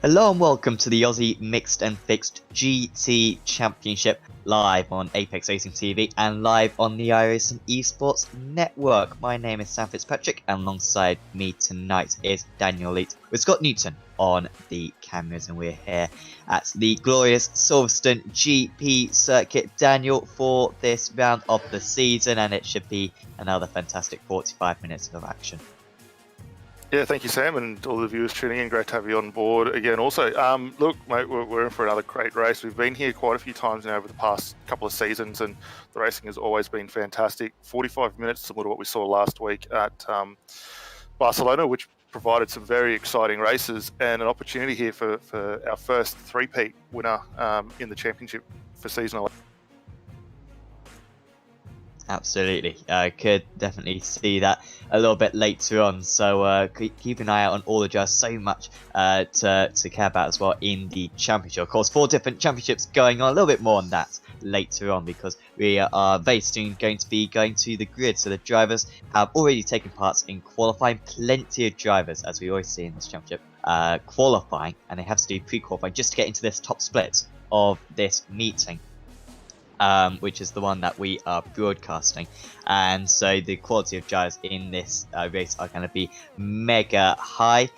Hello and welcome to the Aussie Mixed and Fixed GT Championship live on Apex Racing TV and live on the iRacing Esports Network. My name is Sam Fitzpatrick and alongside me tonight is Daniel Leet with Scott Newton on the cameras, and we're here at the glorious Silverstone GP circuit, Daniel, for this round of the season, and it should be another fantastic 45 minutes of action. Yeah, thank you, Sam, and all the viewers tuning in. Great to have you on board again. Also, look, mate, we're in for another great race. We've been here quite a few times now over the past couple of seasons, and the racing has always been fantastic. 45 minutes, similar to what we saw last week at Barcelona, which provided some very exciting races and an opportunity here for our first three-peat winner in the championship for season 11. Absolutely, could definitely see that a little bit later on, so keep an eye out on all the drivers. So much to care about as well in the championship. Of course, 4 different championships going on, a little bit more on that later on, because we are very soon going to be going to the grid. So the drivers have already taken part in qualifying. Plenty of drivers, as we always see in this championship, qualifying, and they have to do pre-qualifying just to get into this top split of this meeting. Which is the one that we are broadcasting, and so the quality of drivers in this race are going to be mega high,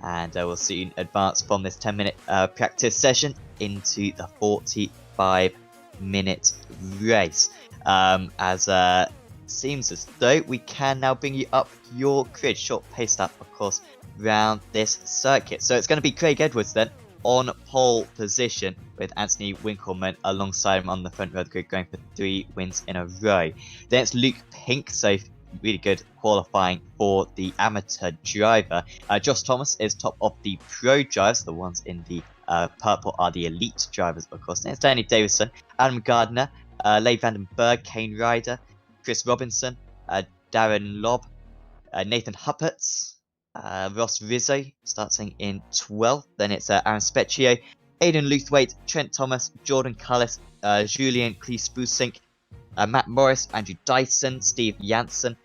and we'll soon advance from this 10-minute practice session into the 45-minute race, as seems as though we can now bring you up your grid. Short pace up, of course, round this circuit. So it's going to be Craig Edwards then on pole position, with Anthony Winkleman alongside him on the front row of the grid, going for 3 wins in a row. Then it's Luke Pink, so really good qualifying for the amateur driver. Josh Thomas is top of the pro drivers. The ones in the purple are the elite drivers, of course. Then it's Danny Davison, Adam Gardner, Leigh Vandenberg, Kane Ryder, Chris Robinson, Darren Lobb, Nathan Huppertz, Ross Rizzo starting in 12th. Then it's Aaron Specchio, Aidan Luthwaite, Trent Thomas, Jordan Cullis, Julian Cleese-Busink, Matt Morris, Andrew Dyson, Steve Janssen,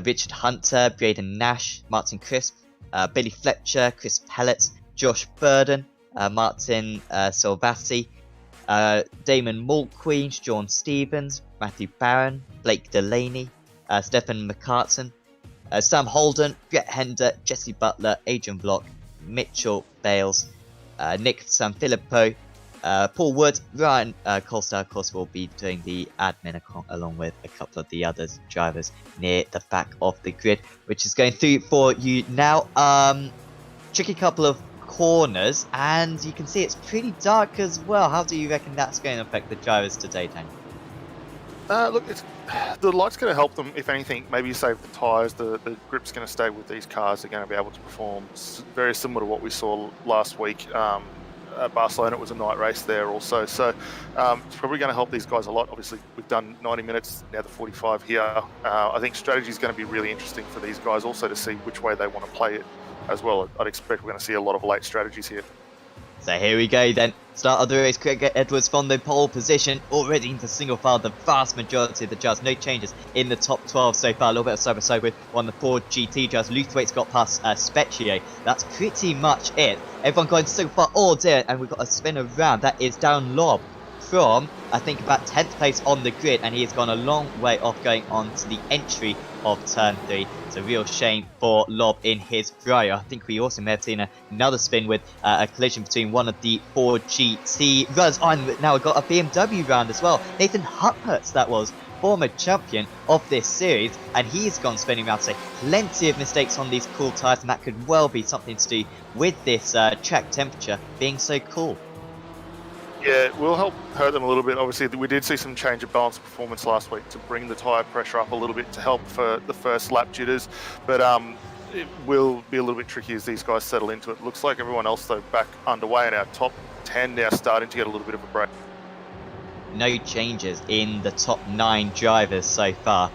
Richard Hunter, Braden Nash, Martin Crisp, Billy Fletcher, Chris Pellett, Josh Burden, Martin Silvassi, Damon Mulqueen, John Stevens, Matthew Barron, Blake Delaney, Stephen McCartan, Sam Holden, Brett Hender, Jesse Butler, Adrian Block, Mitchell Bales, Nick Sanfilippo, Paul Wood, Ryan Colstar, of course, will be doing the admin along with a couple of the other drivers near the back of the grid, which is going through for you now. Tricky couple of corners, and you can see it's pretty dark as well. How do you reckon that's going to affect the drivers today, Daniel? Look, the light's going to help them, if anything. Maybe save the tyres. The grip's going to stay with these cars. They're going to be able to perform very similar to what we saw last week. At Barcelona, it was a night race there also. So it's probably going to help these guys a lot. Obviously, we've done 90 minutes, now the 45 here. I think strategy is going to be really interesting for these guys also to see which way they want to play it as well. I'd expect we're going to see a lot of late strategies here. So here we go then, start of the race. Craig Edwards from the pole position, already into single file, the vast majority of the drivers, no changes in the top 12 so far. A little bit of side by side with one of the 4 GT drivers. Luthwaite's got past Specchio. That's pretty much it. Everyone going so far, oh dear, and we've got a spin around. That is down Lob from, I think, about 10th place on the grid, and he has gone a long way off going on to the entry of turn 3. It's a real shame for Lob in his prior. I think we also may have seen another spin with a collision between one of the 4 GT runners. Oh, and now we've got a BMW round as well. Nathan Huppertz, that was, former champion of this series, and he's gone spinning around. So plenty of mistakes on these cool tyres, and that could well be something to do with this track temperature being so cool. Yeah, it will help hurt them a little bit. Obviously, we did see some change of balance performance last week to bring the tyre pressure up a little bit to help for the first lap jitters. But it will be a little bit tricky as these guys settle into it. Looks like everyone else, though, back underway, and our top 10 now starting to get a little bit of a break. No changes in the top 9 drivers so far.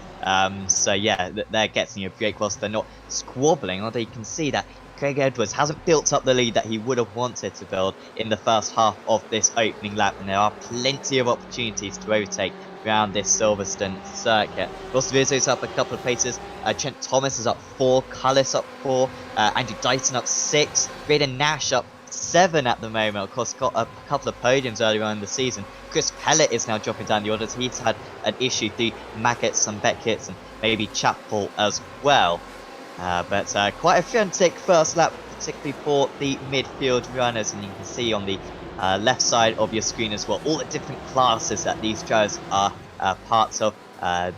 So yeah, they're getting a break whilst they're not squabbling. Although you can see that Craig Edwards hasn't built up the lead that he would have wanted to build in the first half of this opening lap, and there are plenty of opportunities to overtake around this Silverstone circuit. Ross Rizzo's up a couple of places, Trent Thomas is up 4, Cullis up 4, Andrew Dyson up 6, Braden Nash up 7 at the moment. Of course, got a couple of podiums earlier on in the season. Chris Pellet is now dropping down the orders. He's had an issue through Maggots, some Beckett's, and maybe Chapel as well. But quite a frantic first lap, particularly for the midfield runners. And you can see on the left side of your screen as well all the different classes that these drivers are parts of.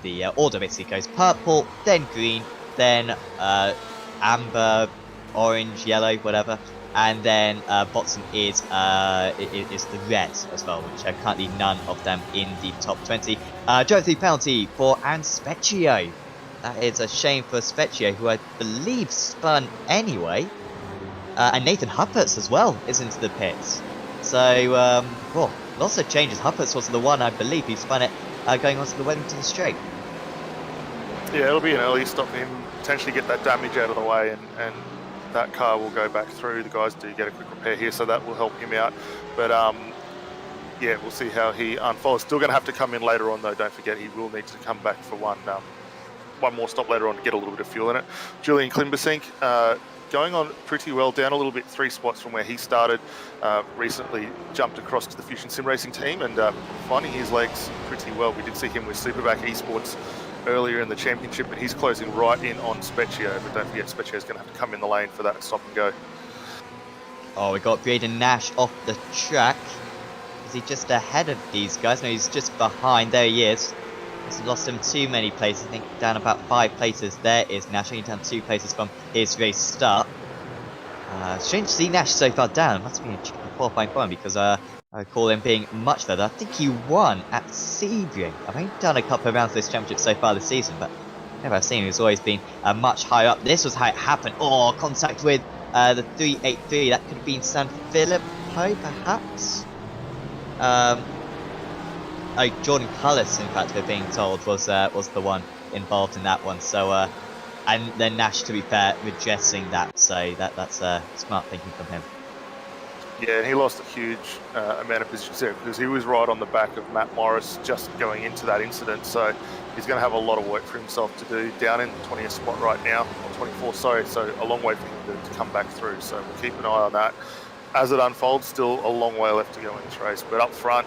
The order basically goes purple, then green, then amber, orange, yellow, whatever, and then bottom is the red as well, which are currently none of them in the top 20. Drive through penalty for Anspecchio. That is a shame for Specchio, who I believe spun anyway. And Nathan Huppert's as well is into the pits. So, well, lots of changes. Huppert's was the one, I believe, who spun it going onto the Wellington Straight. Yeah, it'll be an early stop for him, potentially get that damage out of the way, and that car will go back through. The guys do get a quick repair here, so that will help him out. But yeah, we'll see how he unfolds. Still going to have to come in later on, though. Don't forget, he will need to come back for one more stop later on to get a little bit of fuel in it. Julian Klimbersink going on pretty well, down a little bit, 3 spots from where he started. Recently jumped across to the Fusion Sim Racing team and finding his legs pretty well. We did see him with Superback Esports earlier in the championship, but he's closing right in on Specchio. But don't forget, Specchio is going to have to come in the lane for that stop and go. Oh, we got Braden Nash off the track. Is he just ahead of these guys? No, he's just behind. There he is. He's lost him too many places. I think down about 5 places. There is Nash, only down 2 places from his race start. Strange to see Nash so far down. It must have been a tricky qualifying for him because I recall him being much further. I think he won at Sebring. I've only done a couple of rounds of this championship so far this season, but whenever I've seen him, he's always been much higher up. This was how it happened. Oh, contact with the 383. That could have been San Filippo, perhaps? Oh, Jordan Cullis, in fact, we're being told, was the one involved in that one. So, and then Nash, to be fair, redressing that. So that's smart thinking from him. Yeah, and he lost a huge amount of positions there because he was right on the back of Matt Morris just going into that incident. So he's going to have a lot of work for himself to do down in the 20th spot right now, or 24, sorry. So a long way for him to come back through. So we'll keep an eye on that. As it unfolds, still a long way left to go in this race. But up front,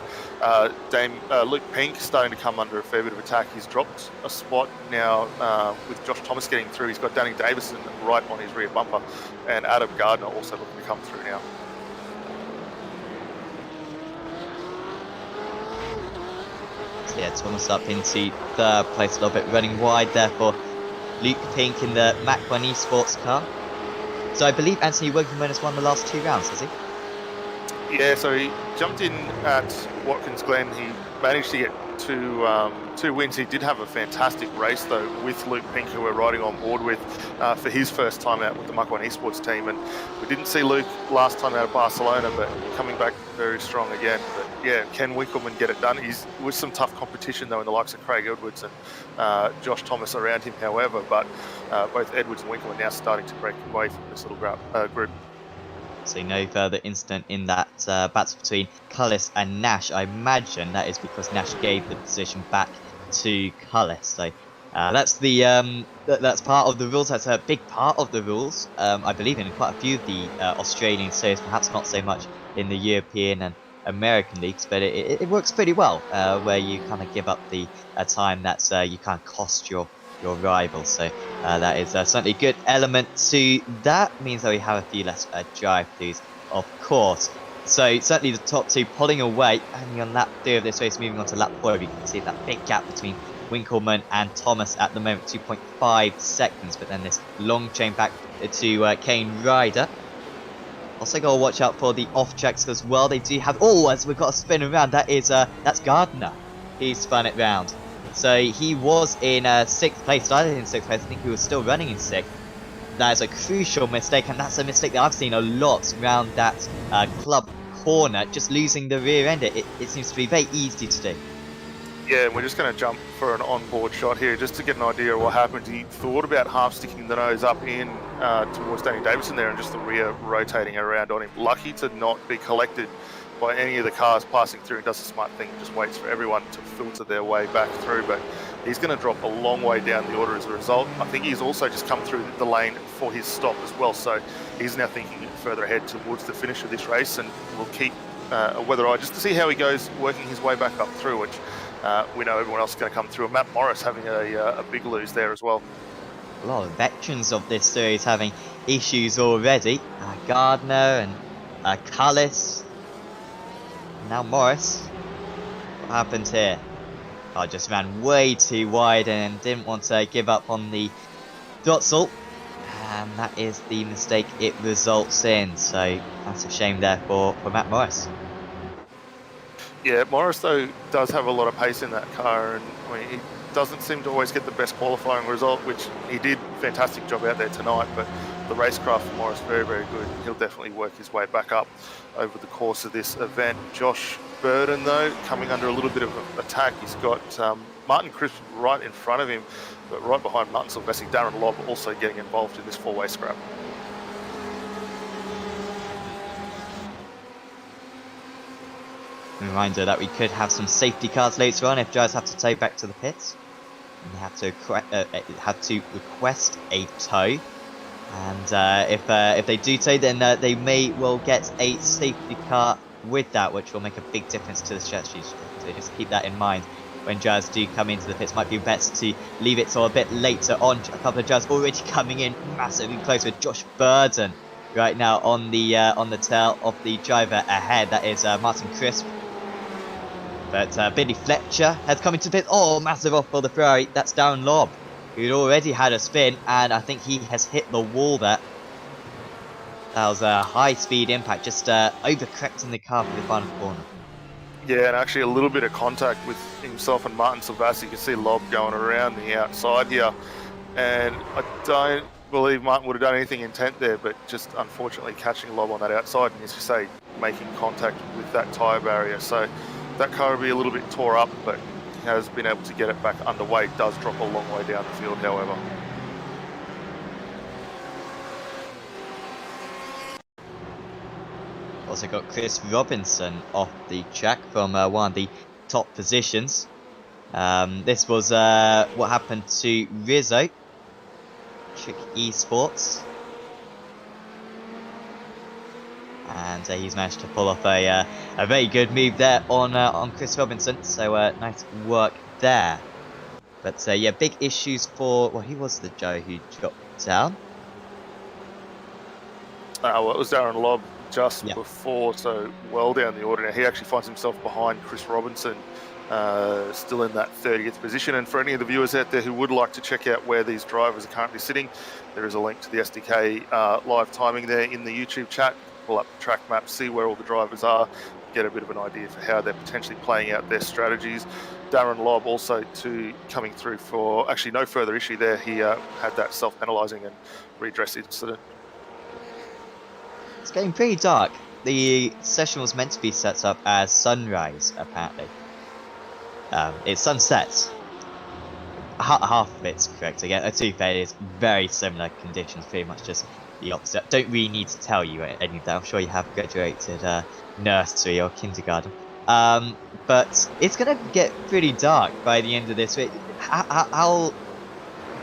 Luke Pink starting to come under a fair bit of attack. He's dropped a spot now with Josh Thomas getting through. He's got Danny Davison right on his rear bumper, and Adam Gardner also looking to come through now. So yeah, Thomas up into third place a little bit, running wide there for Luke Pink in the Mach 1 Esports car. So I believe Anthony Wigman has won the last 2 rounds, has he? Yeah, so he jumped in at Watkins Glen. He managed to get 2 wins. He did have a fantastic race, though, with Luke Pink, who we're riding on board with for his first time out with the Mach 1 Esports team. And we didn't see Luke last time out of Barcelona, but coming back very strong again. But yeah, can Winkleman get it done? He's with some tough competition, though, in the likes of Craig Edwards and Josh Thomas around him, however. But both Edwards and Winkleman now starting to break away from this little group. So no further incident in that battle between Cullis and Nash. I imagine that is because Nash gave the position back to Cullis. So that's the that's part of the rules. That's a big part of the rules. I believe in quite a few of the Australian series, perhaps not so much in the European and American leagues, but it works pretty well where you kind of give up the time that's you can't cost your rival. So that is certainly a good element to that. Means that we have a few less drive-throughs, of course. So certainly the top 2 pulling away, only on lap 3 of this race. Moving on to lap 4, you can see that big gap between Winkleman and Thomas at the moment, 2.5 seconds. But then this long chain back to Kane Ryder. Also got to watch out for the off tracks as well. They do have, as we've got a spin around, that's Gardner. He spun it round. So he was in 6th place, started in 6th place. I think he was still running in 6th. That is a crucial mistake, and that's a mistake that I've seen a lot around that club corner, just losing the rear end. It seems to be very easy to do. Yeah, and we're just going to jump for an onboard shot here just to get an idea of what happened. He thought about half sticking the nose up in towards Danny Davison there and just the rear rotating around on him. Lucky to not be collected by any of the cars passing through and does a smart thing and just waits for everyone to filter their way back through. But he's going to drop a long way down the order as a result. I think he's also just come through the lane for his stop as well. So he's now thinking further ahead towards the finish of this race, and we'll keep a weather eye just to see how he goes working his way back up through, which we know everyone else is going to come through. And Matt Morris having a big lose there as well. A lot of veterans of this series having issues already. Gardner and Cullis. Now Morris. What happened here? I just ran way too wide and didn't want to give up on the throttle. And that is the mistake it results in. So that's a shame there for Matt Morris. Yeah, Morris though does have a lot of pace in that car, and I mean, he doesn't seem to always get the best qualifying result, which he did fantastic job out there tonight, but the racecraft for Morris very, very good. He'll definitely work his way back up over the course of this event. Josh Burden though coming under a little bit of attack. He's got Martin Crisp right in front of him, but right behind Martin Silvestri, Darren Lobb also getting involved in this four-way scrap. Reminder that we could have some safety cars later on if drivers have to tow back to the pits. And they have to request a tow. And if they do tow, then they may well get a safety car with that, which will make a big difference to the strategy. So just keep that in mind when drivers do come into the pits. Might be best to leave it till a bit later on. A couple of drivers already coming in massively close with Josh Burden right now on the tail of the driver ahead. That is Martin Crisp. But Billy Fletcher has come into the pit. Oh, massive off for the Ferrari. That's Darren Lobb, who'd already had a spin, and I think he has hit the wall there. That was a high-speed impact, just overcorrecting the car for the final corner. Yeah, and actually a little bit of contact with himself and Martin Silvestri. You can see Lobb going around the outside here, and I don't believe Martin would have done anything intent there, but just unfortunately catching Lobb on that outside, and as you say, making contact with that tyre barrier. So that car will be a little bit tore up, but has been able to get it back underway. It does drop a long way down the field, however. Also got Chris Robinson off the track from one of the top positions. This was what happened to Rizzo, Trick Esports. And he's managed to pull off a very good move there on Chris Robinson. So nice work there. But yeah, big issues for, well, he was the Joe who got down. Well, it was Darren Lobb just before, so well down the order. Now he actually finds himself behind Chris Robinson, still in that 30th position. And for any of the viewers out there who would like to check out where these drivers are currently sitting, there is a link to the SDK live timing there in the YouTube chat. Pull up the track map, see where all the drivers are, get a bit of an idea for how they're potentially playing out their strategies. Darren Lobb also coming through for actually no further issue there. He had that self-penalising and redress incident. It's getting pretty dark. The session was meant to be set up as sunrise, apparently. It's sunset. Half of it's correct again. To be fair, it's very similar conditions, pretty much just the opposite. Don't really need to tell you any of that. I'm sure you have graduated nursery or kindergarten. But it's going to get pretty dark by the end of this week. How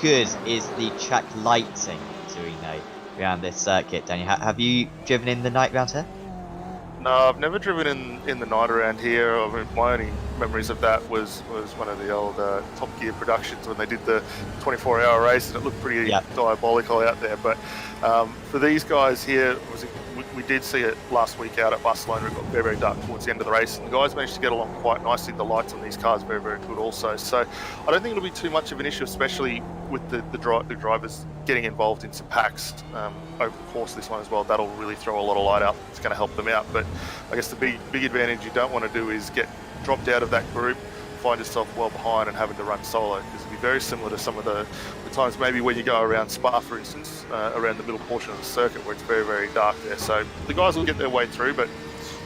good is the track lighting, do we know, around this circuit, Daniel? Have you driven in the night round here? No, I've never driven in the night around here. I mean, my only memories of that was one of the old Top Gear productions when they did the 24-hour race, and it looked pretty diabolical out there. But for these guys here, we did see it last week out at Barcelona. It got very, very dark towards the end of the race, and the guys managed to get along quite nicely. The lights on these cars are very, very good also. So I don't think it'll be too much of an issue, especially with the drivers getting involved in some packs over the course of this one as well. That'll really throw a lot of light up. It's going to help them out. But I guess the big advantage you don't want to do is get dropped out of that group, find yourself well behind and having to run solo, because it'll be very similar to some of the times maybe when you go around Spa, for instance, around the middle portion of the circuit where it's very, very dark there. So the guys will get their way through, but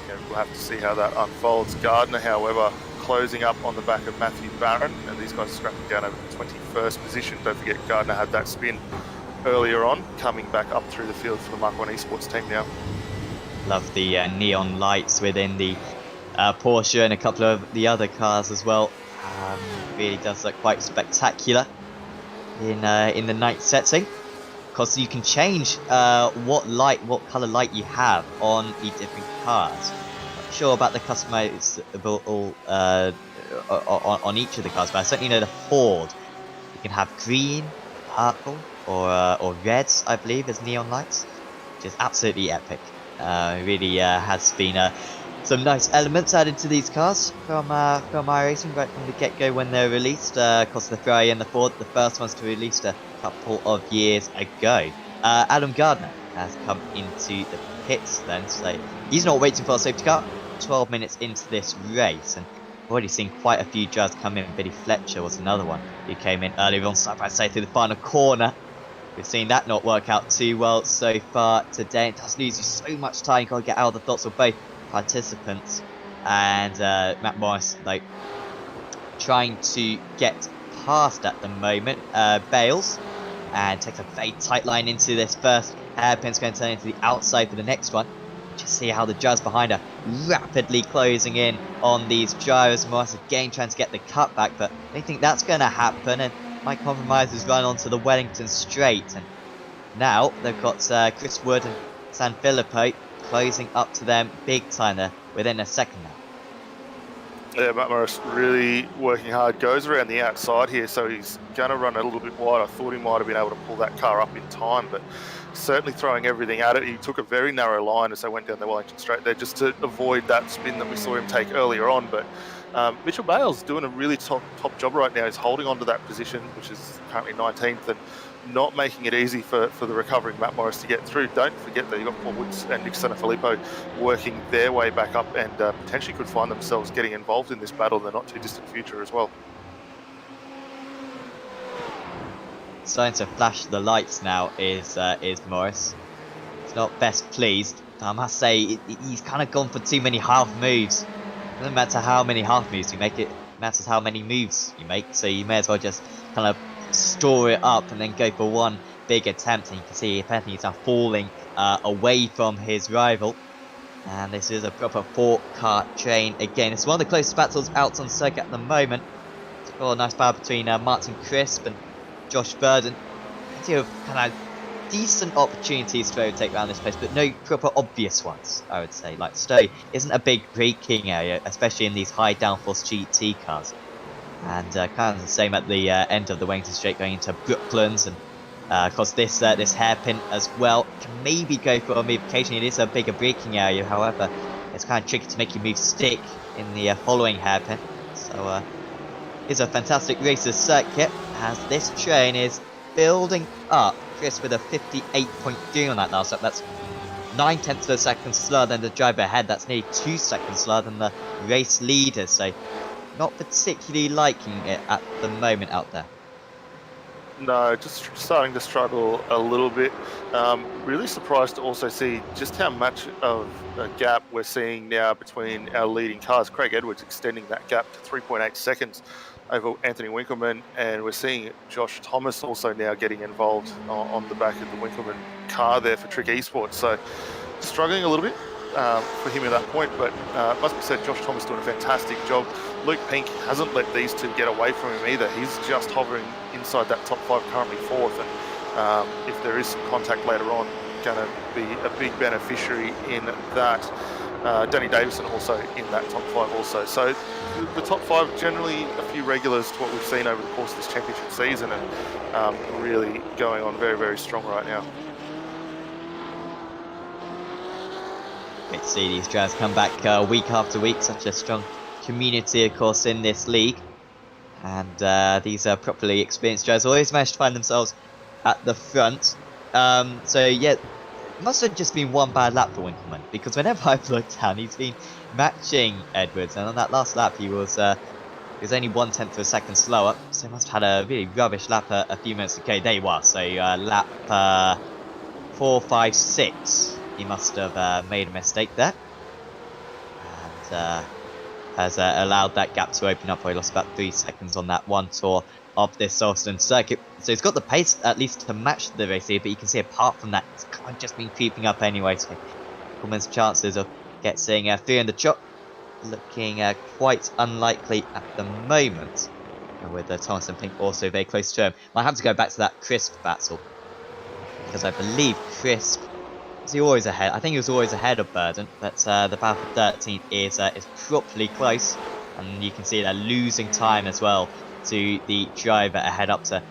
we'll have to see how that unfolds. Gardner, however, closing up on the back of Matthew Barron, and these guys are scrapping down over the 21st position. Don't forget, Gardner had that spin earlier on, coming back up through the field for the Mark 1 Esports team now. Love the neon lights within the Porsche and a couple of the other cars as well. Really does look quite spectacular in the night setting. Because you can change what colour light you have on the different cars. Not sure about the customizable on each of the cars, but I certainly know the Ford. You can have green, purple, or reds, I believe, as neon lights, which is absolutely epic. Really has been some nice elements added to these cars from iRacing right from the get-go when they're released. Of course, the Ferrari and the Ford, the first ones to be released a couple of years ago. Adam Gardner has come into the pits then, so he's not waiting for a safety car. 12 minutes into this race, and I've already seen quite a few drivers come in. Billy Fletcher was another one who came in earlier on, side by side through the final corner. We've seen that not work out too well so far today. It does lose you so much time. You've got to get out of the thoughts of both participants. And Matt Morris, like, trying to get past at the moment. Bales and takes a very tight line into this first hairpin. It's going to turn into the outside for the next one. Just see how the drivers behind her rapidly closing in on these drivers. Morris again trying to get the cutback, but I don't think that's going to happen. And Mike Compromise has run onto the Wellington straight. And now they've got Chris Wood and San Filippo closing up to them big time there within a second now. Yeah, Matt Morris really working hard. Goes around the outside here, so he's going to run a little bit wide. I thought he might have been able to pull that car up in time, but certainly throwing everything at it. He took a very narrow line as they went down the Wellington straight there just to avoid that spin that we saw him take earlier on. But Mitchell Bales doing a really top job right now. He's holding on to that position, which is currently 19th, and not making it easy for the recovering Matt Morris to get through. Don't forget that you've got Paul Woods and Nick Sanfilippo working their way back up, and potentially could find themselves getting involved in this battle in the not too distant future as well. Starting to flash the lights now is Morris. He's not best pleased. I must say he's kind of gone for too many half moves. It doesn't matter how many half moves you make, it matters how many moves you make. So you may as well just kind of store it up and then go for one big attempt. And you can see if anything he's now falling away from his rival. And this is a proper 4-car train again. It's one of the closest battles out on circuit at the moment. Oh, a nice battle between Martin Crisp and Josh Burden. Plenty of kind of decent opportunities to overtake around this place, but no proper obvious ones, I would say. Like, Stowe isn't a big braking area, especially in these high downforce GT cars. And kind of the same at the end of the Wellington Straight going into Brooklands. And of course this hairpin as well can maybe go for a move occasionally. It is a bigger braking area, however, it's kind of tricky to make your move stick in the following hairpin. So it's a fantastic racer circuit as this train is building up. Chris with a 58.3 on that last lap. That's 9/10 of a second slower than the driver ahead. That's nearly 2 seconds slower than the race leader. So not particularly liking it at the moment out there. No, just starting to struggle a little bit. Really surprised to also see just how much of a gap we're seeing now between our leading cars. Craig Edwards extending that gap to 3.8 seconds over Anthony Winkleman, and we're seeing Josh Thomas also now getting involved on the back of the Winkleman car there for Trick Esports. So struggling a little bit for him at that point, but must be said, Josh Thomas doing a fantastic job. Luke Pink hasn't let these two get away from him either. He's just hovering inside that top 5, currently 4th, and if there is some contact later on, going to be a big beneficiary in that. Danny Davison also in that top 5 also. So the top 5 generally a few regulars to what we've seen over the course of this championship season, and really going on very, very strong right now. Great to see these drivers come back week after week. Such a strong community, of course, in this league. And these are properly experienced drivers always manage to find themselves at the front. So yeah, it must have just been one bad lap for Winkleman, because whenever I've looked down, he's been matching Edwards, and on that last lap he was only 1/10 of a second slower, so he must have had a really rubbish lap a few minutes ago. There he was, so lap 4, 5, 6, he must have made a mistake there, and has allowed that gap to open up. He lost about 3 seconds on that one tour of this Silverstone circuit. So he's got the pace at least to match the race here, but you can see apart from that, it's kind of just been creeping up anyway. So Winkelmann's chances of getting through in the chop looking quite unlikely at the moment. And with Thomas and Pink also very close to him. I have to go back to that Crisp battle, because I believe Crisp, was he always ahead? I think he was always ahead of Burden, but the battle for 13th is properly close, and you can see they're losing time as well to the driver ahead, up to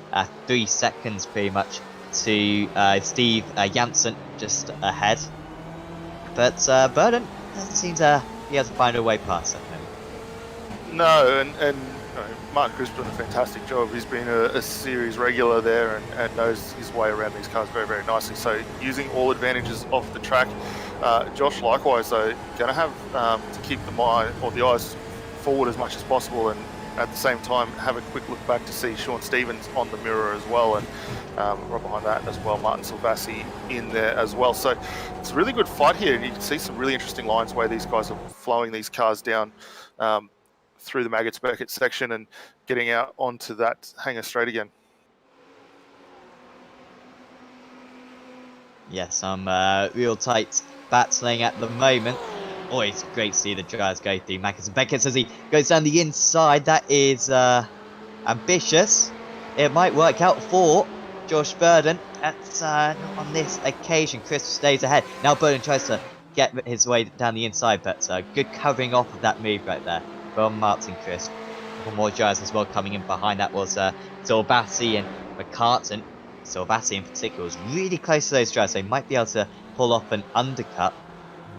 3 seconds pretty much to Steve Janssen just ahead. But Burden doesn't seem to be able to find a way past at the moment. No, and Mark Crisp's done a fantastic job. He's been a series regular there and knows his way around these cars very, very nicely. So using all advantages off the track. Josh, likewise, though, going to have to keep the eyes forward as much as possible, and at the same time have a quick look back to see Sean Stevens on the mirror as well, and right behind that as well, Martin Silvassi in there as well. So it's a really good fight here, and you can see some really interesting lines where these guys are flowing these cars down through the Maggots Beckett section and getting out onto that hangar straight again. Yes, some real tight battling at the moment. Oh, it's great to see the drivers go through Maggots and Beckett as he goes down the inside. That is ambitious. It might work out for Josh Burden. That's not on this occasion. Chris stays ahead. Now Burden tries to get his way down the inside, but good covering off of that move right there from Martin Crisp. One more drivers as well coming in behind. That was Silvassi and McCartan. Silvassi in particular was really close to those drivers, so he might be able to pull off an undercut.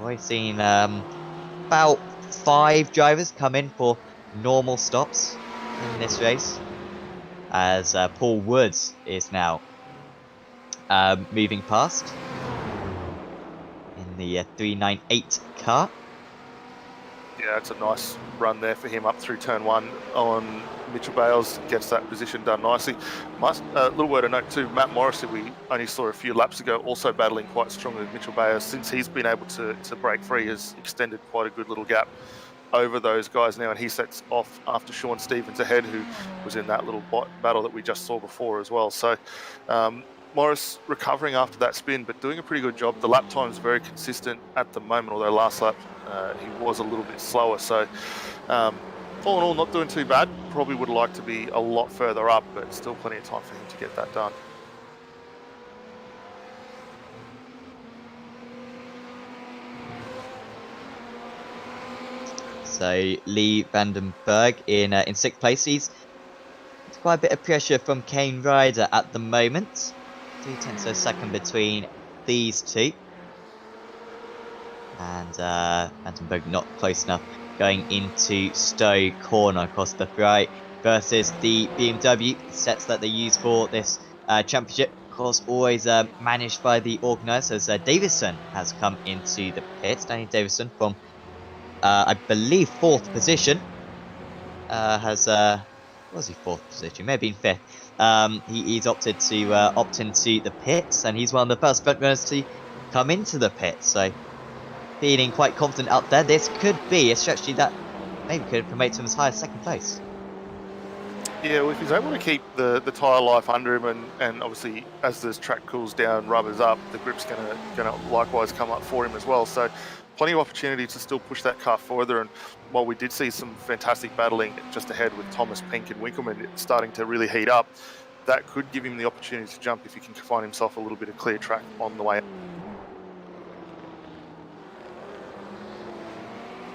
We've seen about 5 drivers come in for normal stops in this race, as Paul Woods is now moving past in the 398 car. Yeah, it's a nice run there for him up through turn 1 on Mitchell Bales. Gets that position done nicely. Little word of note too, Matt Morrissey, we only saw a few laps ago, also battling quite strongly with Mitchell Bales. Since he's been able to break free, has extended quite a good little gap over those guys now, and he sets off after Sean Stevens ahead, who was in that little battle that we just saw before as well. So Morris recovering after that spin, but doing a pretty good job. The lap time is very consistent at the moment, although last lap he was a little bit slower. So all in all, not doing too bad. Probably would like to be a lot further up, but still plenty of time for him to get that done. So Lee Vandenberg in 6th place. He's quite a bit of pressure from Kane Ryder at the moment. 3/10 of a second between these two. And Vandenberg not close enough going into Stowe corner across the right versus the BMW sets that they use for this championship. Of course, always managed by the organisers. Davison has come into the pits. Danny Davison from, I believe, 4th position. Was he 4th position? Maybe 5th. He's opted to opt into the pits, and he's one of the first front runners to come into the pits. So feeling quite confident up there. This could be a strategy that maybe could promote him as high as 2nd place. Yeah, well, if he's able to keep the tyre life under him, and obviously as this track cools down, rubbers up, the grip's going to likewise come up for him as well. So plenty of opportunity to still push that car further. And while we did see some fantastic battling just ahead with Thomas, Pink and Winkelmann starting to really heat up, that could give him the opportunity to jump if he can find himself a little bit of clear track on the way.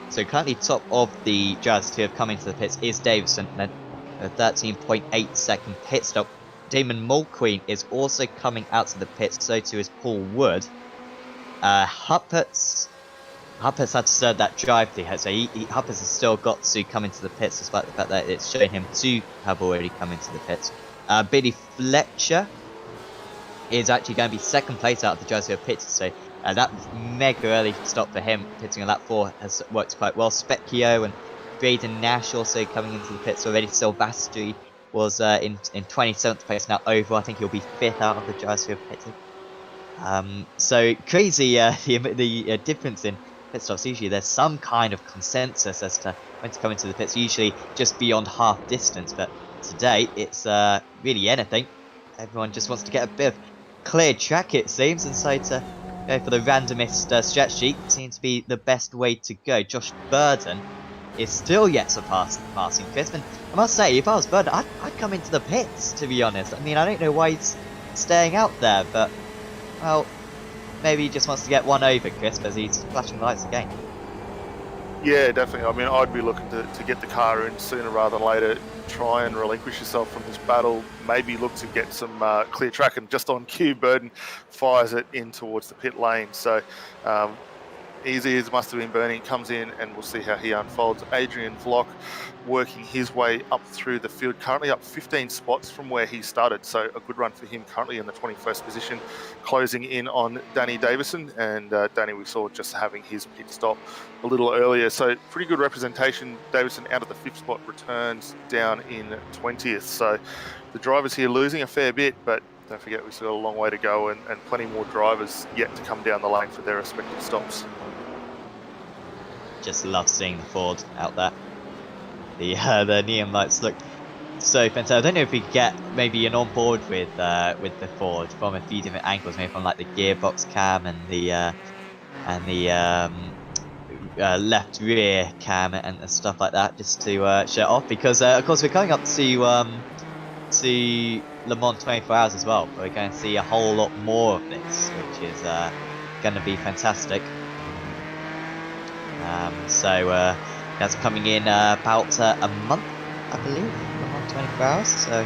So currently top of the drivers who have come into the pits is Davison, then a 13.8 second pit stop. Damon Mulqueen is also coming out to the pits, so too is Paul Wood. Huppert's had to serve that drive through, so Huppert's has still got to come into the pits despite the fact that it's showing him to have already come into the pits. Billy Fletcher is actually going to be 2nd place out of the drivers who have pitted, so that mega early stop for him, pitting on lap 4, has worked quite well. Specchio and Braden Nash also coming into the pits already. Silvastri was in 27th place now over. I think he'll be 5th out of the drivers who have pitted. So crazy the difference in pit stops. Usually there's some kind of consensus as to when to come into the pits, usually just beyond half distance, but today it's really anything. Everyone just wants to get a bit of clear track, it seems, and so to go for the randomist strategy seems to be the best way to go. Josh Burden is still yet surpassing Chris, and I must say, if I was Burden, I'd come into the pits, to be honest. I mean, I don't know why he's staying out there, but, well, maybe he just wants to get one over Chris as he's flashing lights again. Yeah, definitely. I mean, I'd be looking to get the car in sooner rather than later, try and relinquish yourself from this battle, maybe look to get some clear track, and just on cue, Burden fires it in towards the pit lane. So his ears must have been burning, comes in, and we'll see how he unfolds. Adrian Vlock working his way up through the field, currently up 15 spots from where he started, so a good run for him, currently in the 21st position, closing in on Danny Davison, and Danny we saw just having his pit stop a little earlier, so pretty good representation. Davison out of the 5th spot, returns down in 20th, so the drivers here losing a fair bit, but don't forget we've still got a long way to go, and plenty more drivers yet to come down the lane for their respective stops. Just love seeing the Ford out there. The neon lights look so fantastic. I don't know if we could get maybe an on board with the Ford from a few different angles, maybe from like the gearbox cam and the left rear cam and stuff like that, just to show it off. Because of course we're going up to Le Mans 24 Hours as well. We're going to see a whole lot more of this, which is going to be fantastic. So that's coming in about a month, I believe, on 24 hours. So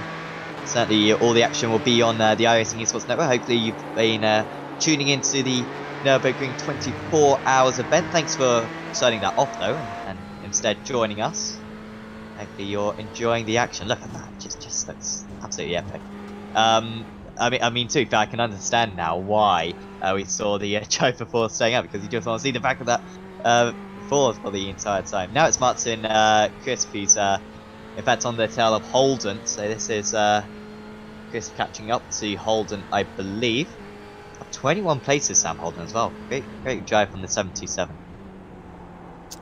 certainly all the action will be on the iRacing Esports Network. Hopefully you've been tuning into the Nürburgring 24 Hours event. Thanks for starting that off though, and instead joining us. Hopefully you're enjoying the action. Look at that, just looks absolutely epic. I mean, too, I can understand now why we saw the chauffeur Ford staying up, because you just want to see the back of that Ford for the entire time. Now it's Martin Crisp who's in fact on the tail of Holden, so this is Crisp catching up to Holden, I believe. 21 places Sam Holden as well. Great drive from the 727.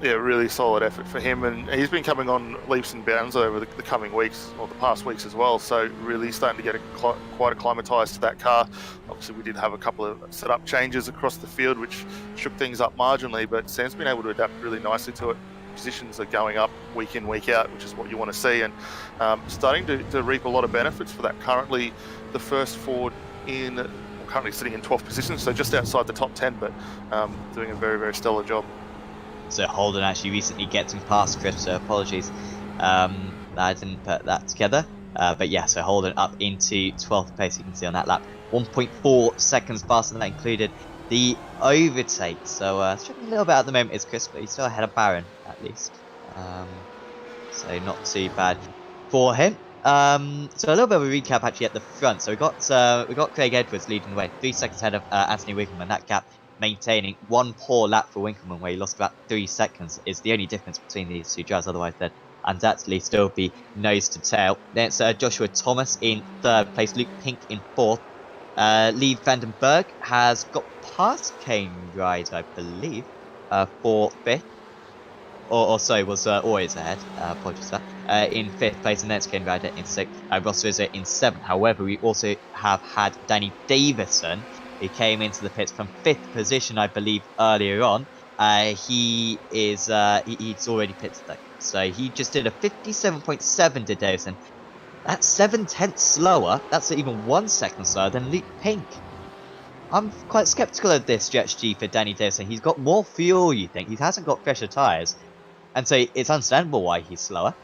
Yeah, really solid effort for him, and he's been coming on leaps and bounds over the coming weeks, or the past weeks as well, so really starting to get quite acclimatised to that car. Obviously we did have a couple of setup changes across the field which shook things up marginally, but Sam's been able to adapt really nicely to it. Positions are going up week in, week out, which is what you want to see, and starting to reap a lot of benefits for that. Currently the first Ford currently sitting in 12th position, so just outside the top 10, but doing a very, very stellar job. So Holden actually recently gets him past Chris, so apologies that I didn't put that together. But yeah, so Holden up into 12th place, you can see on that lap. 1.4 seconds faster than that included the overtake. So struggling a little bit at the moment is Chris, but he's still ahead of Baron at least. So not too bad for him. So a little bit of a recap actually at the front. So we got Craig Edwards leading the way, 3 seconds ahead of Anthony Winkleman. That gap maintaining. One poor lap for Winkleman where he lost about 3 seconds is the only difference between these two drivers. Otherwise they'd undoubtedly still be nose to tail. Then it's Joshua Thomas in 3rd place, Luke Pink in 4th. Lee Vandenberg has got past Kane Ryder, I believe, for 5th. Or sorry, was always ahead. Apologies for that. In 5th place, and then it's Kane Ryder in 6th. Ross Rizzo in 7th. However, we also have had Danny Davison. He came into the pits from 5th position, I believe, earlier on. He's already pitted though. So he just did a 57.7 to Davison. That's 7/10 slower. That's even 1 second slower than Luke Pink. I'm quite sceptical of this stretch G for Danny Davison. He's got more fuel, you think. He hasn't got fresher tyres. And so it's understandable why he's slower.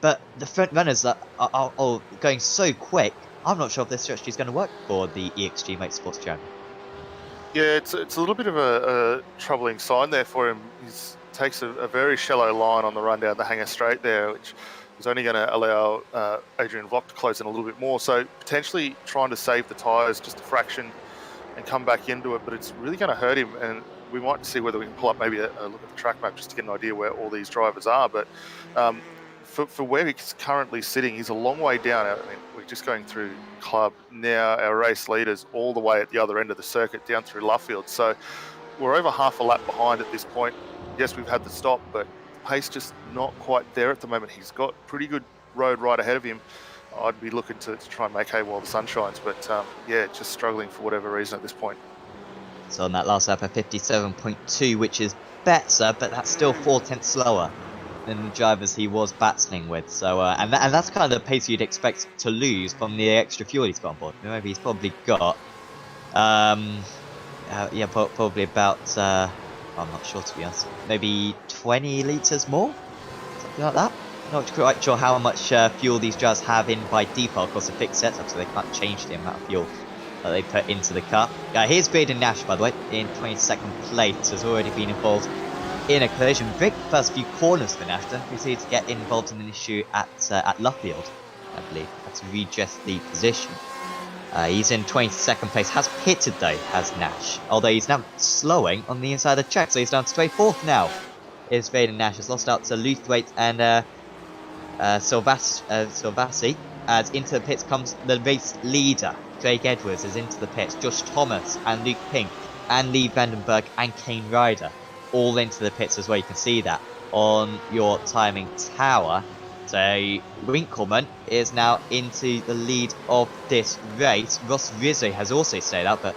But the front runners are going so quick. I'm not sure if this stretch is going to work for the EXG Motorsports channel. Yeah, it's a little bit of a troubling sign there for him. He takes a very shallow line on the run down the hanger straight there, which is only going to allow Adrian Vlock to close in a little bit more. So potentially trying to save the tyres just a fraction and come back into it, but it's really going to hurt him. And we might see whether we can pull up maybe a look at the track map just to get an idea where all these drivers are. But for where he's currently sitting, he's a long way down. I mean, we're just going through Club now, our race leaders all the way at the other end of the circuit down through Luffield. So we're over half a lap behind at this point. Yes, we've had the stop, but the pace just not quite there at the moment. He's got pretty good road right ahead of him. I'd be looking to try and make hay while the sun shines, but yeah, just struggling for whatever reason at this point. So on that last lap, a 57.2, which is better, but that's still 4/10 slower than the drivers he was battling with. So and that's kind of the pace you'd expect to lose from the extra fuel he's got on board. Maybe he's probably got probably about I'm not sure, to be honest, maybe 20 litres more, something like that. Not quite sure how much fuel these drivers have in by default. Of course, a fixed setup, so they can't change the amount of fuel that they put into the car. Here's Braden Nash, by the way, in 22nd place, has already been involved in a collision. Great first few corners for Nash. Then proceeded to get involved in an issue at Luffield, I believe, to readjust the position. He's in 22nd place, has pitted though, has Nash, although he's now slowing on the inside of the track, so he's down to 24th now. Is Braden Nash, has lost out to Luthwaite and Silvassi, as into the pits comes the race leader. Craig Edwards is into the pits. Josh Thomas and Luke Pink and Lee Vandenberg and Kane Ryder all into the pits as well. You can see that on your timing tower. So Winkleman is now into the lead of this race. Ross Rizzo has also stayed out, but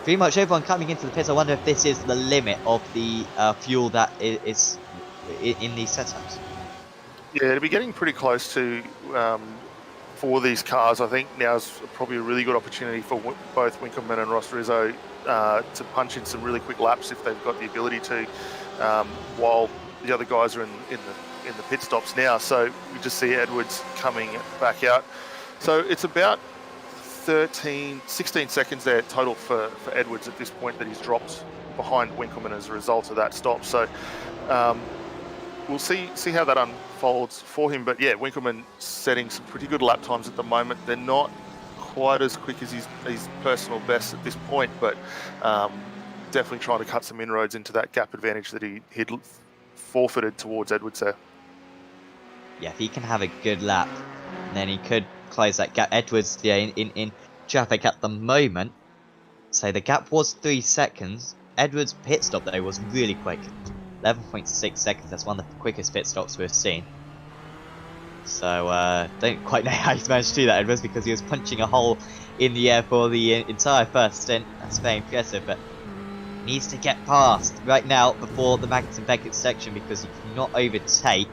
pretty much everyone coming into the pits. I wonder if this is the limit of the fuel that is in these setups. Yeah, it'll be getting pretty close to for these cars. I think now's probably a really good opportunity for both Winkleman and Ross Rizzo to punch in some really quick laps if they've got the ability to, while the other guys are in the pit stops now. So we just see Edwards coming back out. So it's about 16 seconds there total for Edwards at this point that he's dropped behind Winkleman as a result of that stop. So we'll see how that unfolds for him. But yeah, Winkleman setting some pretty good lap times at the moment. They're not quite as quick as his personal best at this point, but definitely trying to cut some inroads into that gap advantage that he'd forfeited towards Edwards there. Yeah, if he can have a good lap, then he could close that gap. Edwards, yeah, in traffic at the moment. So the gap was 3 seconds. Edwards' pit stop though was really quick. 11.6 seconds, that's one of the quickest pit stops we've seen. So, don't quite know how he's managed to do that, Edwards, because he was punching a hole in the air for the entire first stint. That's very impressive, but needs to get past right now before the Magnussen Beckett section, because he cannot overtake.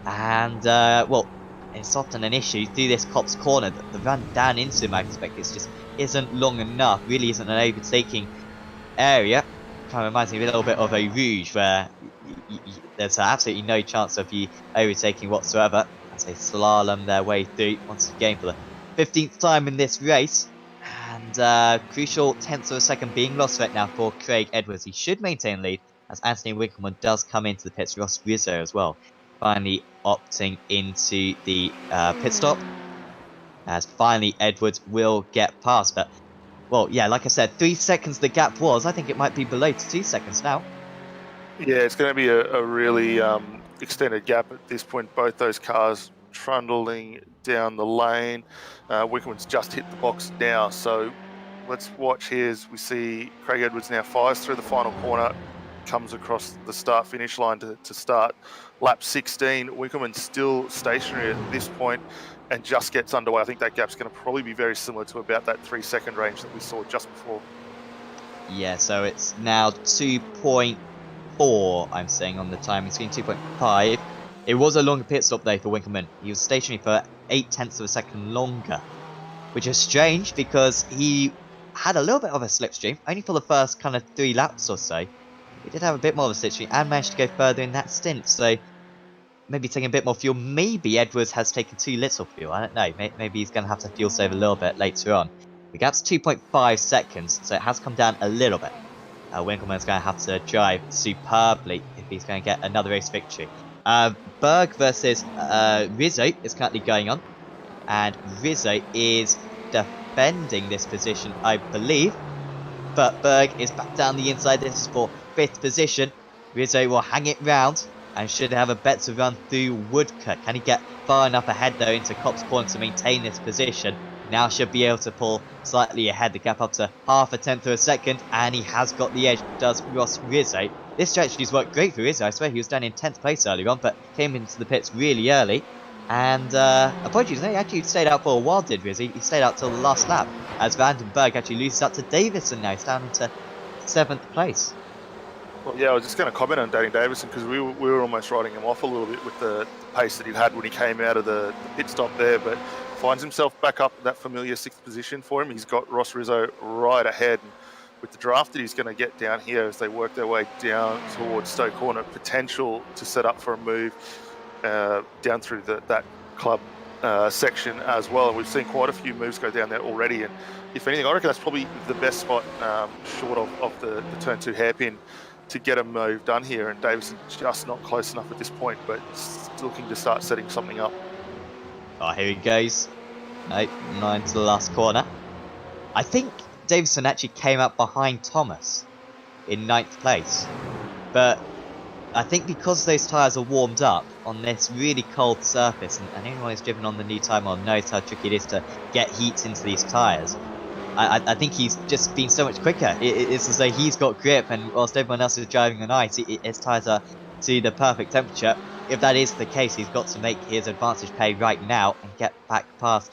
And, well, it's often an issue through this Copse corner that the run down into Magnussen Beckett just isn't long enough, really isn't an overtaking area. Kind of reminds me a little bit of a Rouge, where there's absolutely no chance of you overtaking whatsoever, as they slalom their way through once again for the 15th time in this race. And crucial tenths of a second being lost right now for Craig Edwards. He should maintain lead as Anthony Winkleman does come into the pits. Ross Rizzo as well, finally opting into the pit stop, as finally Edwards will get past. But, well, yeah, like I said, 3 seconds the gap was. I think it might be below 2 seconds now. Yeah, it's going to be a really extended gap at this point. Both those cars trundling down the lane. Winkleman's just hit the box now, so let's watch here as we see Craig Edwards now fires through the final corner, comes across the start-finish line to start lap 16. Winkleman's still stationary at this point and just gets underway. I think that gap's going to probably be very similar to about that 3 second range that we saw just before. Yeah, so it's now 2.4, I'm saying on the timing screen, 2.5. It was a longer pit stop though for Winkleman. He was stationary for 0.8 of a second longer, which is strange because he had a little bit of a slipstream, only for the first kind of 3 laps or so. He did have a bit more of a slipstream and managed to go further in that stint, so maybe taking a bit more fuel. Maybe Edwards has taken too little fuel, I don't know. Maybe he's going to have to fuel save a little bit later on. The gap's 2.5 seconds, so it has come down a little bit. Winkleman's going to have to drive superbly if he's going to get another race victory. Berg versus Rizzo is currently going on, and Rizzo is defending this position, I believe, but Berg is back down the inside. This is for 5th position. Rizzo will hang it round and should have a better run through Woodcote. Can he get far enough ahead though into Copse Corner to maintain this position? Now should be able to pull slightly ahead, the gap up to 0.5 of a second, and he has got the edge, does Ross Rizzo. This strategy has worked great for Rizzo. I swear he was down in 10th place earlier on, but came into the pits really early. And apologies, no, he actually stayed out for a while, did Rizzo. He stayed out till the last lap, as Vandenberg actually loses out to Davison now. He's down into 7th place. Well, yeah, I was just going to comment on Danny Davison because we were almost writing him off a little bit with the pace that he had when he came out of the pit stop there, but finds himself back up in that familiar 6th position for him. He's got Ross Rizzo right ahead, and with the draft that he's going to get down here as they work their way down towards Stoke Corner, potential to set up for a move down through that club section as well. And we've seen quite a few moves go down there already, and if anything, I reckon that's probably the best spot short of the turn 2 hairpin to get a move done here, and Davison just not close enough at this point, but looking to start setting something up. Oh, here he goes. 9 to the last corner. I think Davison actually came up behind Thomas in 9th place, but I think because those tyres are warmed up on this really cold surface, and anyone who's driven on the new tyre mod knows how tricky it is to get heat into these tyres, I think he's just been so much quicker. It's as though he's got grip, and whilst everyone else is driving on ice, his tyres are to the perfect temperature. If that is the case, he's got to make his advantage pay right now and get back past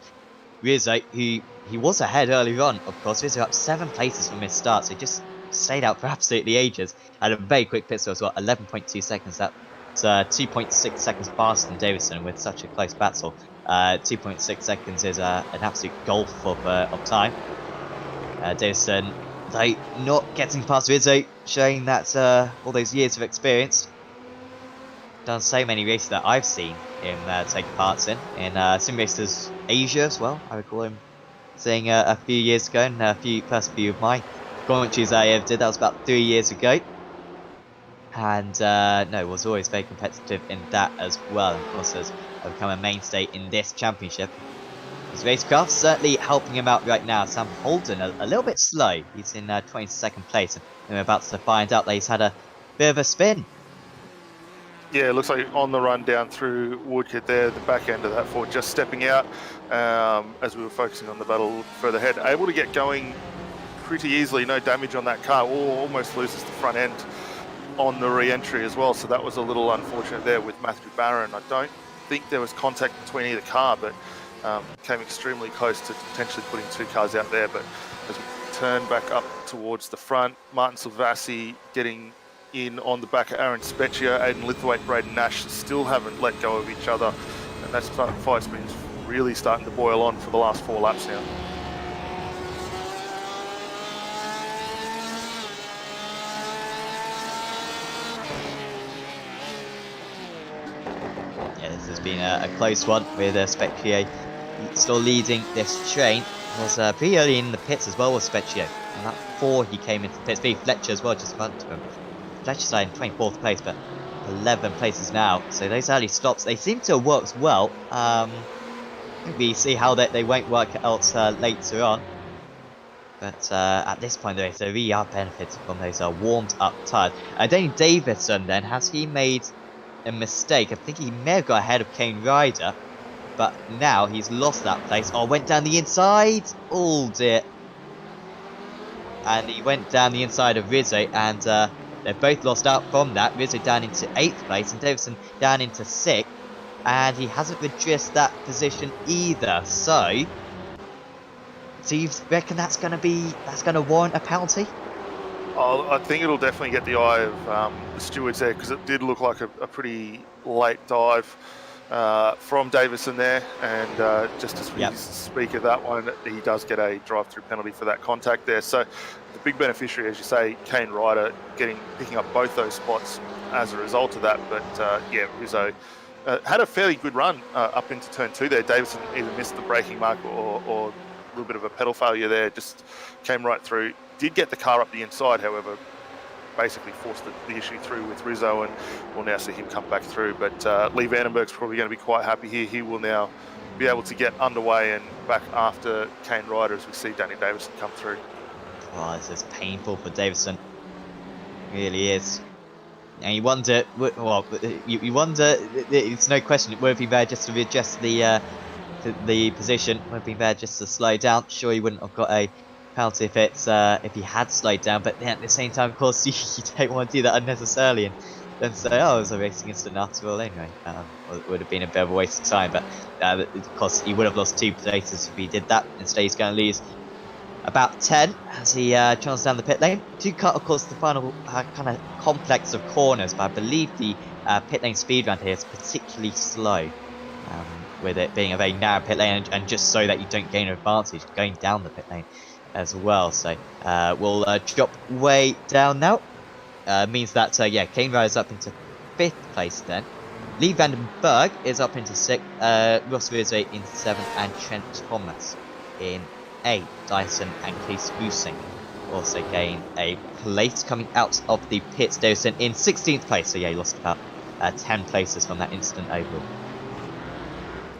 Rizzo, who he was ahead earlier on, of course. Rizzo up 7 places from his start, so he just stayed out for absolutely ages. Had a very quick pit stop as well, 11.2 seconds. That's 2.6 seconds faster than Davison with such a close battle. 2.6 seconds is an absolute gulf of time. Davison, though, not getting past Rizzo, showing that all those years of experience. Done so many races that I've seen him take part in Sim Racers Asia as well. I recall him saying a few years ago, and first few of my commentaries I ever did, that was about 3 years ago. And no, was always very competitive in that as well. And of course, has become a mainstay in this championship. His racecraft certainly helping him out right now. Sam Holden a little bit slow. He's in 22nd place, and we're about to find out that he's had a bit of a spin. Yeah, it looks like on the run down through Woodcote there, the back end of that Ford just stepping out as we were focusing on the battle further ahead. Able to get going pretty easily, no damage on that car, almost loses the front end on the re-entry as well, so that was a little unfortunate there with Matthew Barron. I don't think there was contact between either car, but came extremely close to potentially putting 2 cars out there. But as we turn back up towards the front, Martin Silvassi getting in on the back of Aaron Specchio, Aiden Lithwaite, Braden Nash still haven't let go of each other, and that's five spins really starting to boil on for the last 4 laps now. Yeah, this has been a close one with Specchio still leading this train. Was pretty early in the pits as well with Specchio, and that 4 he came into the pits. B Fletcher as well just in front of him. Fletcher started in 24th place, but 11 places now. So those early stops, they seem to have worked well. We see how they won't work out later on. But at this point, they really are benefiting from those warmed up tyres. Danny Davison then, has he made a mistake? I think he may have got ahead of Kane Ryder, but now he's lost that place. Oh, went down the inside. Oh dear. And he went down the inside of Rizzo, and they've both lost out from that. Rizzo down into 8th place and Davison down into 6th. And he hasn't redressed that position either. So do you reckon that's going to warrant a penalty? Oh, I think it'll definitely get the eye of the stewards there, because it did look like a pretty late dive from Davison there. And just as we speak of that one, he does get a drive-through penalty for that contact there. So the big beneficiary, as you say, Kane Ryder, picking up both those spots as a result of that. But yeah, Rizzo had a fairly good run up into turn 2 there. Davison either missed the braking mark or a little bit of a pedal failure there, just came right through. Did get the car up the inside, however, basically forced the issue through with Rizzo, and we'll now see him come back through. But Lee Vandenberg's probably going to be quite happy here. He will now be able to get underway and back after Kane Ryder as we see Danny Davison come through. Oh, this is painful for Davison. It really is. And you wonder, well, you wonder, it's no question, it would have been better just to readjust the position, would have been better just to slow down. Sure, he wouldn't have got a penalty if he had slowed down, but then at the same time, of course, you don't want to do that unnecessarily and then say, oh, it was a racing incident after all anyway. It would have been a bit of a waste of time, but of course, he would have lost 2 places if he did that. Instead, he's going to lose about 10 as he charges down the pit lane. Do cut, of course, the final kind of complex of corners, but I believe the pit lane speed around here is particularly slow, with it being a very narrow pit lane, and just so that you don't gain an advantage going down the pit lane as well. So we'll drop way down now. Means that, yeah, Kane rises up into 5th place then. Lee Vandenberg is up into 6th, Ross Rizzo in 7th, and Trent Thomas in 8th. Dyson and Case Boosing also gain a place coming out of the pits. Davison in 16th place, so yeah, he lost about 10 places from that instant overall.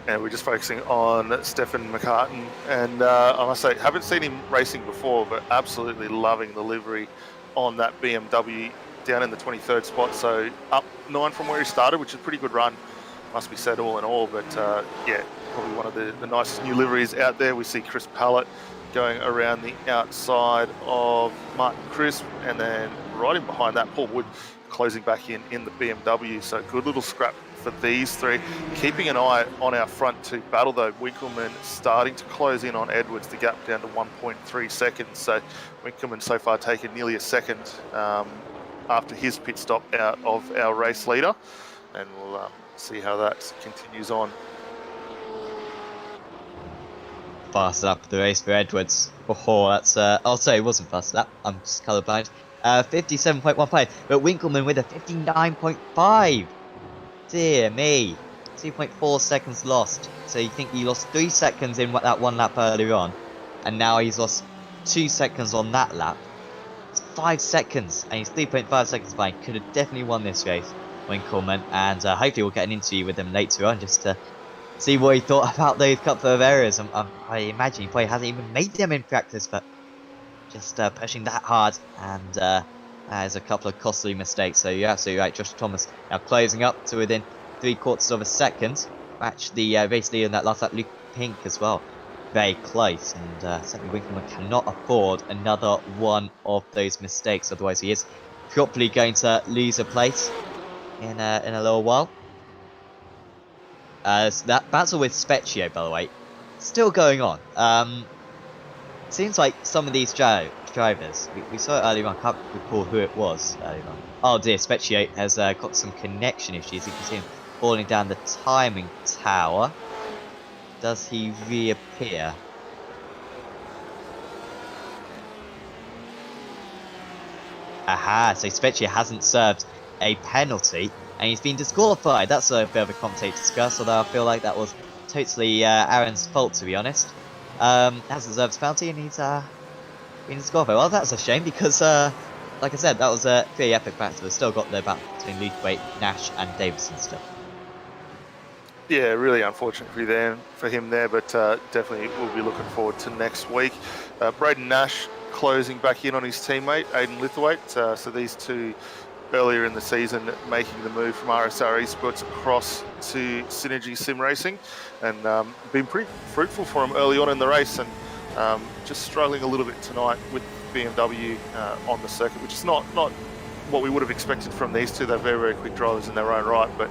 And we're just focusing on Stefan McCartan, and I must say, haven't seen him racing before, but absolutely loving the livery on that BMW down in the 23rd spot, so up 9 from where he started, which is a pretty good run, must be said all in all. But yeah, probably one of the nicest new liveries out there. We see Chris Pallett going around the outside of Martin Crisp, and then right in behind that, Paul Wood closing back in the BMW. So good little scrap for these three. Keeping an eye on our front two battle though, Winkleman starting to close in on Edwards, the gap down to 1.3 seconds. So Winkleman so far taken nearly a second after his pit stop out of our race leader, and we'll see how that continues on. Fast up the race for Edwards. Oh, that's oh, sorry, it wasn't fast lap. I'm just colourblind. 57.15, but Winkleman with a 59.5. Dear me, 2.4 seconds lost. So you think he lost 3 seconds in that one lap earlier on, and now he's lost 2 seconds on that lap. It's 5 seconds, and he's 3.5 seconds behind. Could have definitely won this race, Winkleman, and hopefully we'll get an interview with him later on just to see what he thought about those couple of errors. I imagine he probably hasn't even made them in practice, but just pushing that hard, and there's a couple of costly mistakes. So you're absolutely right, Josh Thomas now closing up to within 3/4 of a second. Match the race leader in that last lap, Luke Pink, as well. Very close, and certainly Winkleman cannot afford another one of those mistakes, otherwise he is probably going to lose a place in a little while. So that battle with Specchio, by the way, still going on. Seems like some of these drivers, we saw it earlier on, I can't recall who it was earlier on. Oh dear, Specchio has got some connection issues. You can see him falling down the timing tower. Does he reappear? Aha, so Specchio hasn't served a penalty, and he's been disqualified. That's a bit of a complicated discuss, although I feel like that was totally Aaron's fault, to be honest. Has deserved a penalty, and he's been disqualified. Well, that's a shame, because like I said, that was a pretty epic battle. We've still got the battle between Luthwaite, Nash and Davison still. Yeah, really unfortunate for him there, but definitely we'll be looking forward to next week. Braden Nash closing back in on his teammate, Aidan Lithwaite. So these two earlier in the season making the move from RSR Esports across to Synergy Sim Racing, and been pretty fruitful for him early on in the race, and just struggling a little bit tonight with BMW on the circuit, which is not what we would have expected from these two. They're very, very quick drivers in their own right, but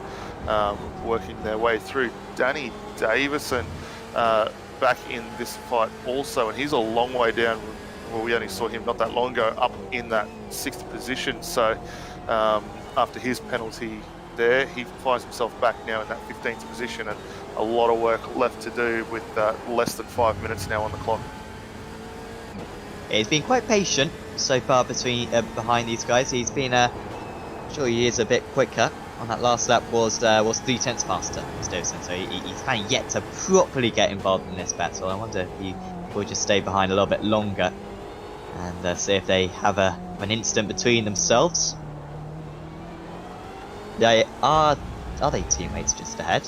working their way through. Danny Davison back in this fight also, and he's a long way down. Well, we only saw him not that long ago up in that 6th position. So after his penalty there, he finds himself back now in that 15th position, and a lot of work left to do with less than 5 minutes now on the clock. He's been quite patient so far behind these guys. He's been sure he is a bit quicker. On that last lap was 3/10 faster, Davison, so he's kind of yet to properly get involved in this battle. I wonder if he will just stay behind a little bit longer and see if they have an instant between themselves. Are they teammates just ahead?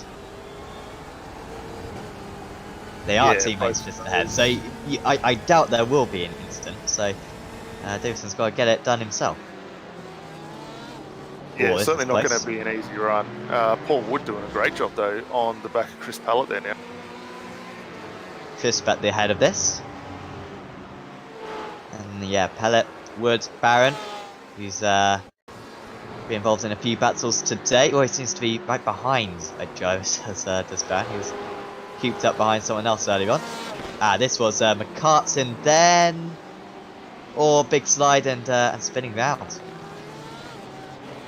They are teammates just ahead, so I doubt there will be an instant. So Davison's got to get it done himself. Yeah, certainly not going to be an easy run. Paul Wood doing a great job, though, on the back of Chris Pallett there now. Crisp at the head of this. And yeah, Pallett, Wood, Barron, who's been involved in a few battles today. Well, he seems to be right behind Joe, as does Barron. He was cooped up behind someone else earlier on. This was McCartson then, or big slide and spinning round.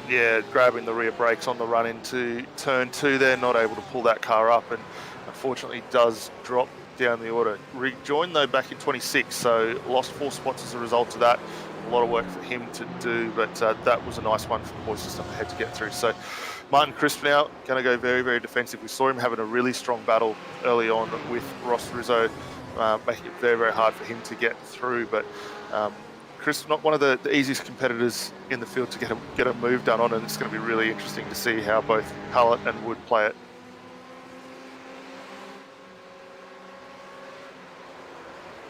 Yeah, grabbing the rear brakes on the run into turn 2 there, not able to pull that car up, and unfortunately does drop down the order. Rejoined though back in 26, so lost 4 spots as a result of that. A lot of work for him to do, but that was a nice one for the boys just up ahead to get through. So Martin Crisp now going to go very, very defensive. We saw him having a really strong battle early on with Ross Rizzo, making it very, very hard for him to get through, but Chris, not one of the easiest competitors in the field to get a move done on, and it's going to be really interesting to see how both Hallett and Wood play it.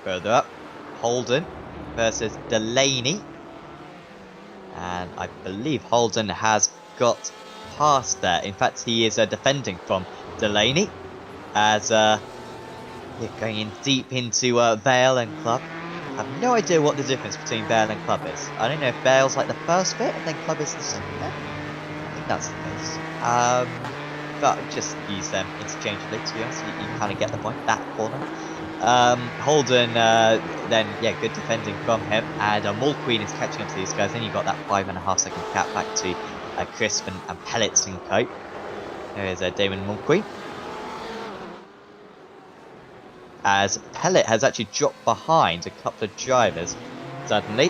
Further up, Holden versus Delaney. And I believe Holden has got past there. In fact, he is defending from Delaney as going in deep into Vale and Club. I have no idea what the difference between Vale and Club is. I don't know if Vale's like the first bit and then Club is the second bit. I think that's the case. But just use them interchangeably, to be honest. You kind of get the point, that corner. Holden, then, yeah, good defending from him. And Mulqueen is catching up to these guys. Then you've got that 5.5 second cap back to Crisp and Pellets and Co. There is Damon Mulqueen. As Pellet has actually dropped behind a couple of drivers suddenly.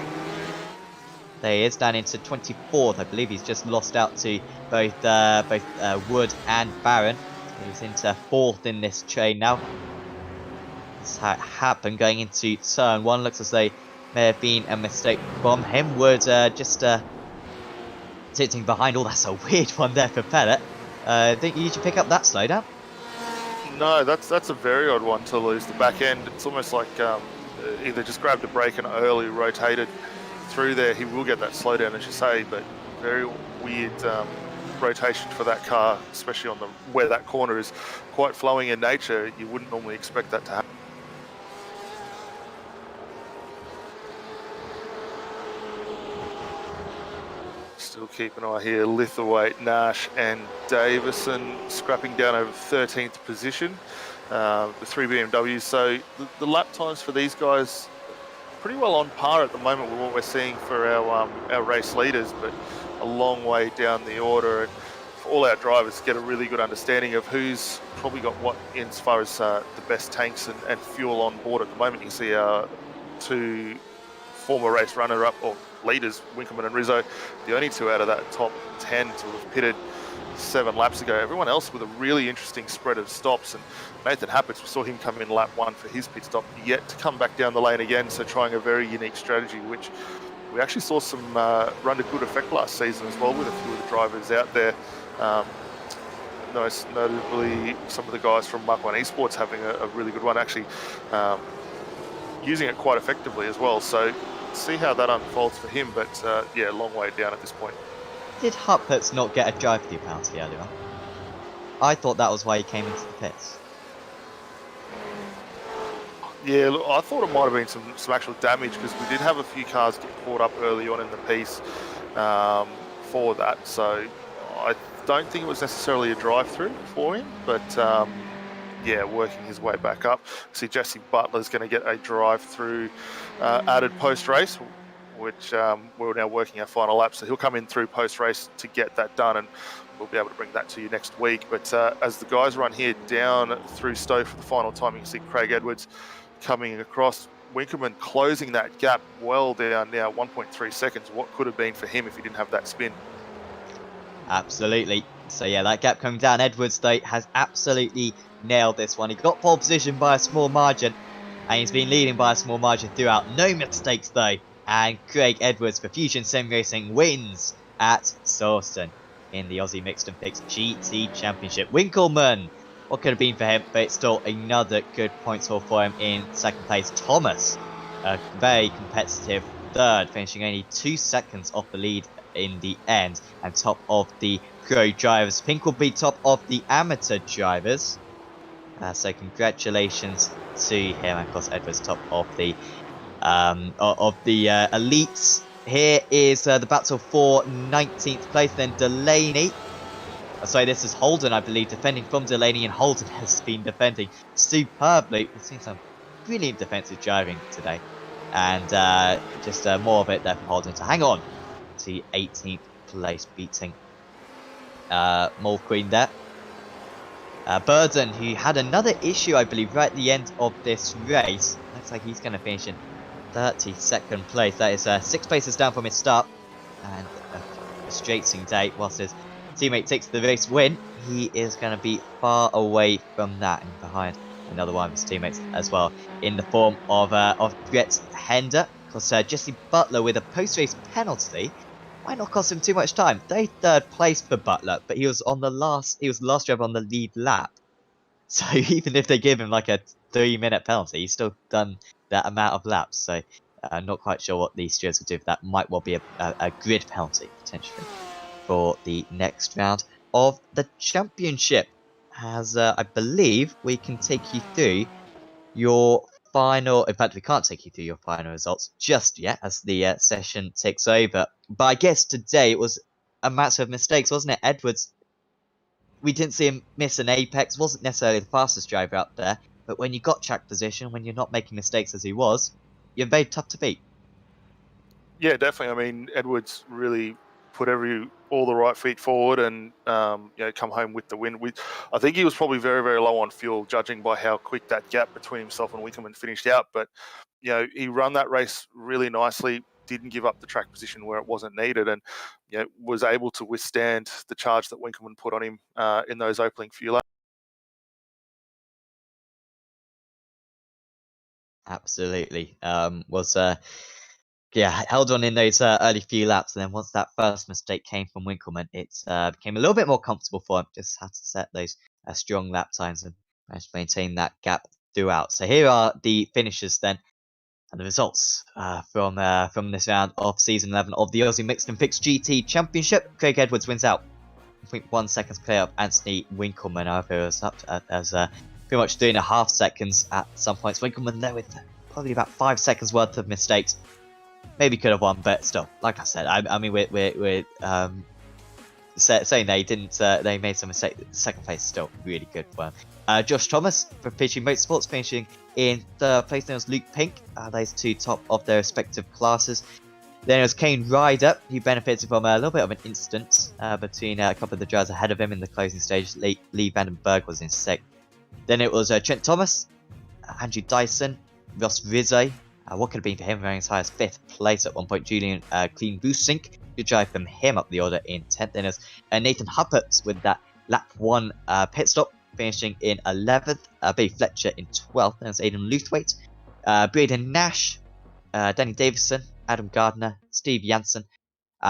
There he is, down into 24th. I believe he's just lost out to both Wood and Barron. He's into 4th in this chain now. That's how it happened going into turn 1. Looks as though may have been a mistake from him. Wood just sitting behind. Oh, that's a weird one there for Pellet. Think you should pick up that slowdown? No, that's a very odd one to lose the back end. It's almost like either just grabbed a brake and early rotated through there. He will get that slowdown, as you say, but very weird rotation for that car, especially on where that corner is quite flowing in nature. You wouldn't normally expect that to happen. Still keep an eye here. Litherwaite, Nash and Davison scrapping down over 13th position. The 3 BMWs. So the lap times for these guys pretty well on par at the moment with what we're seeing for our race leaders, but a long way down the order. And for all our drivers get a really good understanding of who's probably got what in as far as the best tanks and fuel on board at the moment. You can see our 2 former race runner-up, or leaders, Winkelman and Rizzo, the only 2 out of that top 10 to have pitted 7 laps ago. Everyone else with a really interesting spread of stops, and Nathan Happert, we saw him come in lap 1 for his pit stop, yet to come back down the lane again, so trying a very unique strategy, which we actually saw some run to good effect last season as well with a few of the drivers out there. Notably some of the guys from Mark 1 Esports having a really good one, actually using it quite effectively as well. So see how that unfolds for him, but yeah, long way down at this point. Did Huppert's not get a drive-through penalty earlier on? I thought that was why he came into the pits. Yeah, look, I thought it might have been some actual damage, because we did have a few cars get caught up early on in the piece for that. So I don't think it was necessarily a drive-through for him, but yeah, working his way back up. See, Jesse Butler's going to get a drive-through added post-race, which we're now working our final lap. So he'll come in through post-race to get that done, and we'll be able to bring that to you next week. But as the guys run here down through Stowe for the final time, you can see Craig Edwards coming across. Winkelman closing that gap well down now, 1.3 seconds. What could have been for him if he didn't have that spin? Absolutely. So yeah, that gap coming down. Edwards, though, has absolutely nailed this one. He got pole position by a small margin, and he's been leading by a small margin throughout. No mistakes, though. And Craig Edwards for Fusion Sim Racing wins at Silverstone in the Aussie Mixed and Fixed GT Championship. Winkelman, what could have been for him, but it's still another good point haul for him in second place. Thomas, a very competitive third, finishing only 2 seconds off the lead in the end, and top of the pro drivers. Pink will be top of the amateur drivers, so congratulations to him. And of course, Edwards top of the elites. Here is the battle for 19th place. Then Delaney. Sorry, this is Holden, I believe, defending from Delaney, and Holden has been defending superbly. We've seen some brilliant defensive driving today. And just more of it there from Holden to hang on to 18th place, beating Mole Queen there. Burden, who had another issue, I believe, right at the end of this race. Looks like he's going to finish in 32nd place. That is 6 places down from his start. And a frustrating day. Whilst his teammate takes the race win, he is going to be far away from that and behind another one of his teammates as well, in the form of Brett Hender. Because Jesse Butler, with a post-race penalty, might not cost him too much time. They 3rd place for Butler, but he was the last driver on the lead lap. So even if they give him like a 3-minute penalty, he's still done that amount of laps. So I'm not quite sure what the stewards will do for that. Might well be a grid penalty potentially for the next round of the championship. As I believe we can take you through your final. In fact, we can't take you through your final results just yet, as the session takes over. But I guess today it was a matter of mistakes, wasn't it? Edwards, we didn't see him miss an apex. Wasn't necessarily the fastest driver up there, but when you got track position, when you're not making mistakes as he was, you're very tough to beat. Yeah, definitely. I mean, Edwards really put all the right feet forward and come home with the win. I think he was probably very, very low on fuel, judging by how quick that gap between himself and Winkelmann finished out. But he ran that race really nicely, didn't give up the track position where it wasn't needed, and was able to withstand the charge that Winkelmann put on him in those opening few laps. Absolutely. Held on in those early few laps, and then once that first mistake came from Winkelmann, it became a little bit more comfortable for him. Just had to set those strong lap times and managed to maintain that gap throughout. So here are the finishes then, and the results from this round of Season 11 of the Aussie Mixed and Fixed GT Championship. Craig Edwards wins out 0.1 seconds clear of Anthony Winkelmann. However, it was up as pretty much 3.5 seconds at some points. Winkelmann there with probably about 5 seconds worth of mistakes. Maybe could have won, but still, like I said, I mean, we're saying they didn't. They made some mistakes. Second place is still really good for him. Josh Thomas for Fishing Motorsports finishing in 3rd place. Then was Luke Pink. Those two top of their respective classes. Then it was Kane Ryder, who benefited from a little bit of an incident between a couple of the drivers ahead of him in the closing stage. Lee Vandenberg was in 6th. Then it was Trent Thomas, Andrew Dyson, Ross Rizzo. What could have been for him running as high as 5th place at one point. Julian Clean Boosink, good drive from him up the order in 10th. Then it was Nathan Huppert with that lap 1 pit stop, finishing in 11th. Billy Fletcher in 12th. Then it was Aidan Luthwaite, Braden Nash, Danny Davison, Adam Gardner, Steve Janssen.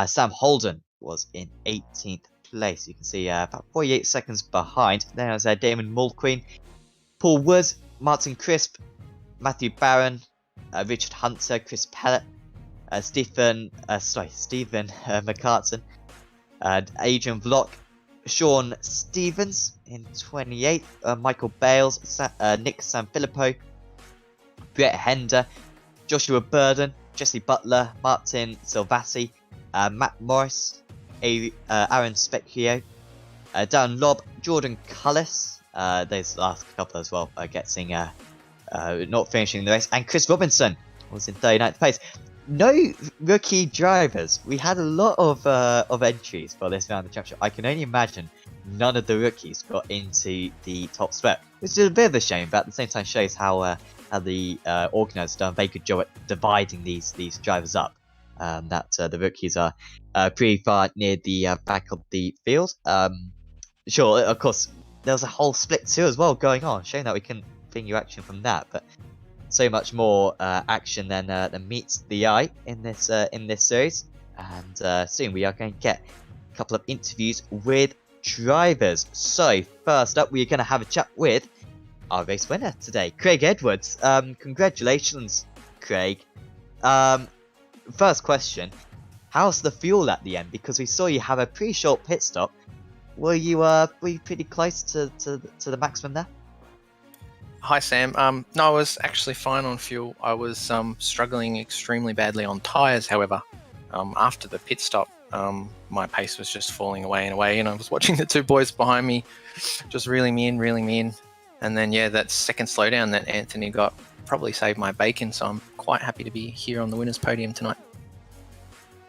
Sam Holden was in 18th place. You can see about 48 seconds behind. Then it was Damon Mulqueen, Paul Wood, Martin Crisp, Matthew Barron, Richard Hunter, Chris Pellett, Stephen McCartan, Adrian Vlock, Sean Stevens in 28th, Michael Bales, Nick Sanfilippo, Brett Hender, Joshua Burden, Jesse Butler, Martin Silvassi, Matt Morris, Aaron Specchio, Darren Lobb, Jordan Cullis, those last couple as well, getting not finishing the race, and Chris Robinson was in 39th place. No rookie drivers. We had a lot of entries for this round of the championship. I can only imagine none of the rookies got into the top split, which is a bit of a shame, but at the same time shows how the organisers done a very good job at dividing these drivers up. That the rookies are pretty far near the back of the field. Sure, of course, there was a whole split too as well going on, showing that we can bring you action from that, but so much more action than meets the eye in this series. And soon we are going to get a couple of interviews with drivers. So first up, we're going to have a chat with our race winner today, Craig Edwards. Congratulations, Craig. First question: how's the fuel at the end? Because we saw you have a pretty short pit stop. Were you pretty close to the maximum there? Hi Sam. No, I was actually fine on fuel. I was struggling extremely badly on tyres. However, after the pit stop, my pace was just falling away and away. And I was watching the two boys behind me just reeling me in. And then, that second slowdown that Anthony got probably save my bacon, so I'm quite happy to be here on the winner's podium tonight.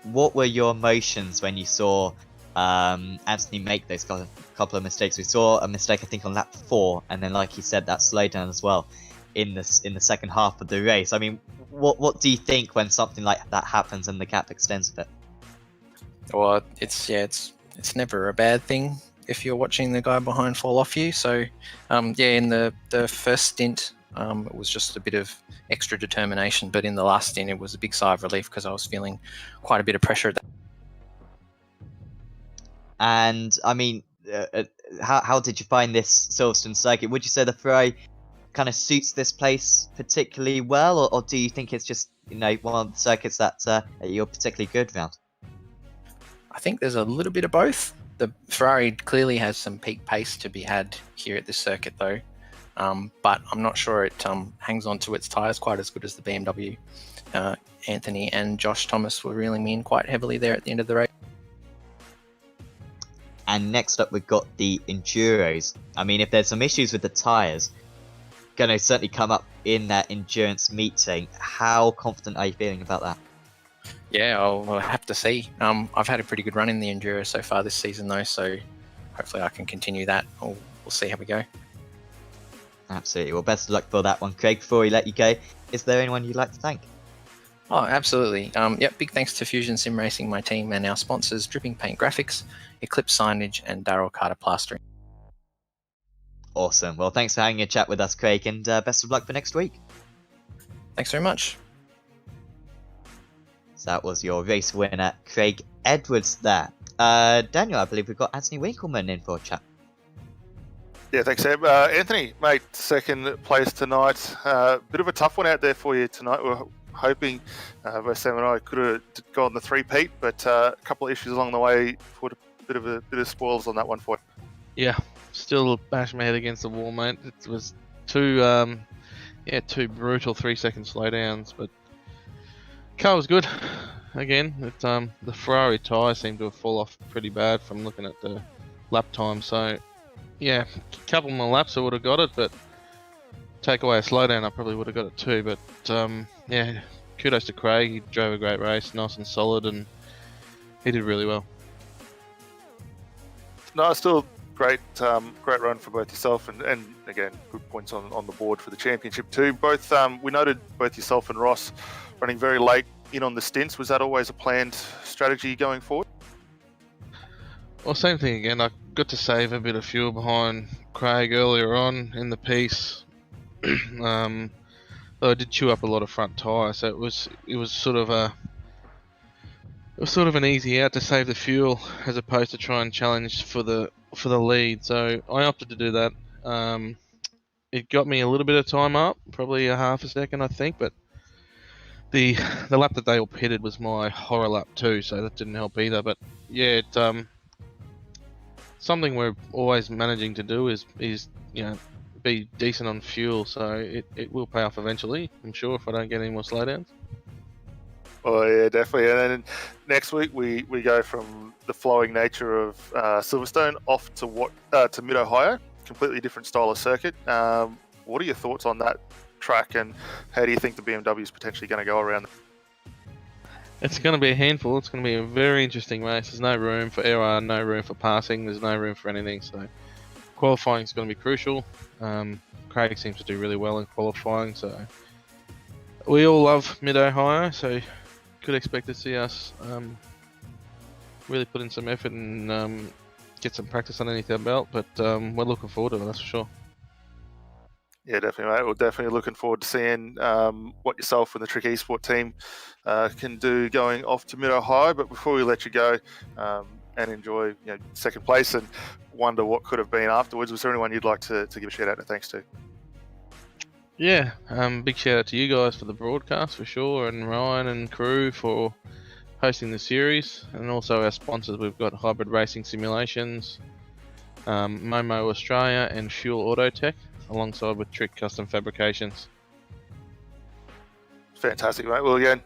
What were your emotions when you saw Anthony make those couple of mistakes? We saw a mistake, I think, on lap 4, and then, like you said, that slowdown as well in the second half of the race. I mean, what do you think when something like that happens and the gap extends a bit? Well, it's never a bad thing if you're watching the guy behind fall off you. So, in the first stint, it was just a bit of extra determination, but in the last stint, it was a big sigh of relief because I was feeling quite a bit of pressure at that. And I mean, how did you find this Silverstone circuit? Would you say the Ferrari kind of suits this place particularly well, or do you think it's just one of the circuits that you're particularly good around? I think there's a little bit of both. The Ferrari clearly has some peak pace to be had here at this circuit, though. But I'm not sure it hangs on to its tyres quite as good as the BMW. Anthony and Josh Thomas were reeling me in quite heavily there at the end of the race. And next up, we've got the Enduros. I mean, if there's some issues with the tyres, going to certainly come up in that endurance meeting. How confident are you feeling about that? Yeah, I'll have to see. I've had a pretty good run in the Enduro so far this season, though, so hopefully I can continue that. We'll see how we go. Absolutely. Well, best of luck for that one, Craig. Before we let you go, is there anyone you'd like to thank? Oh, absolutely. Big thanks to Fusion Sim Racing, my team, and our sponsors, Dripping Paint Graphics, Eclipse Signage, and Darryl Carter Plastering. Awesome. Well, thanks for having a chat with us, Craig, and best of luck for next week. Thanks very much. So that was your race winner, Craig Edwards there. Daniel, I believe we've got Anthony Winkleman in for a chat. Yeah, thanks, Sam. Anthony, mate, second place tonight. Bit of a tough one out there for you tonight. We're hoping both Sam and I could have gone the three-peat, but a couple of issues along the way put a bit of spoils on that one for you. Yeah, still bashing my head against the wall, mate. It was two brutal 3-second slowdowns, but car was good. Again, the Ferrari tyre seemed to have fallen off pretty bad from looking at the lap time. So, yeah, a couple more laps I would have got it, but take away a slowdown I probably would have got it too. But kudos to Craig. He drove a great race, nice and solid, and he did really well. No, still great run for both yourself and again, good points on the board for the championship too. Both we noted both yourself and Ross running very late in on the stints. Was that always a planned strategy going forward? Well, same thing again. I got to save a bit of fuel behind Craig earlier on in the piece. Though I did chew up a lot of front tyre, so it was sort of an easy out to save the fuel as opposed to try and challenge for the lead. So I opted to do that. It got me a little bit of time up, probably a half a second, I think, but the lap that they all pitted was my horror lap too, so that didn't help either. But yeah, something we're always managing to do is be decent on fuel, so it will pay off eventually, I'm sure, if I don't get any more slowdowns. Oh yeah, definitely. And then next week we go from the flowing nature of Silverstone off to Mid-Ohio, completely different style of circuit. What are your thoughts on that track, and how do you think the BMW is potentially going to go around? It's going to be a handful. It's going to be a very interesting race. There's no room for error, no room for passing. There's no room for anything. So qualifying is going to be crucial. Craig seems to do really well in qualifying, so we all love Mid-Ohio, so could expect to see us really put in some effort and get some practice underneath our belt, but we're looking forward to it, that's for sure. Yeah, definitely, mate. We're definitely looking forward to seeing what yourself and the Trick Esport team can do going off to Mid-Ohio. But before we let you go and enjoy second place and wonder what could have been afterwards, was there anyone you'd like to give a shout out and thanks to? Yeah, big shout out to you guys for the broadcast for sure, and Ryan and crew for hosting the series, and also our sponsors. We've got Hybrid Racing Simulations, Momo Australia, and Fuel Autotech, alongside with Trick Custom Fabrications. Fantastic, mate. Well, again,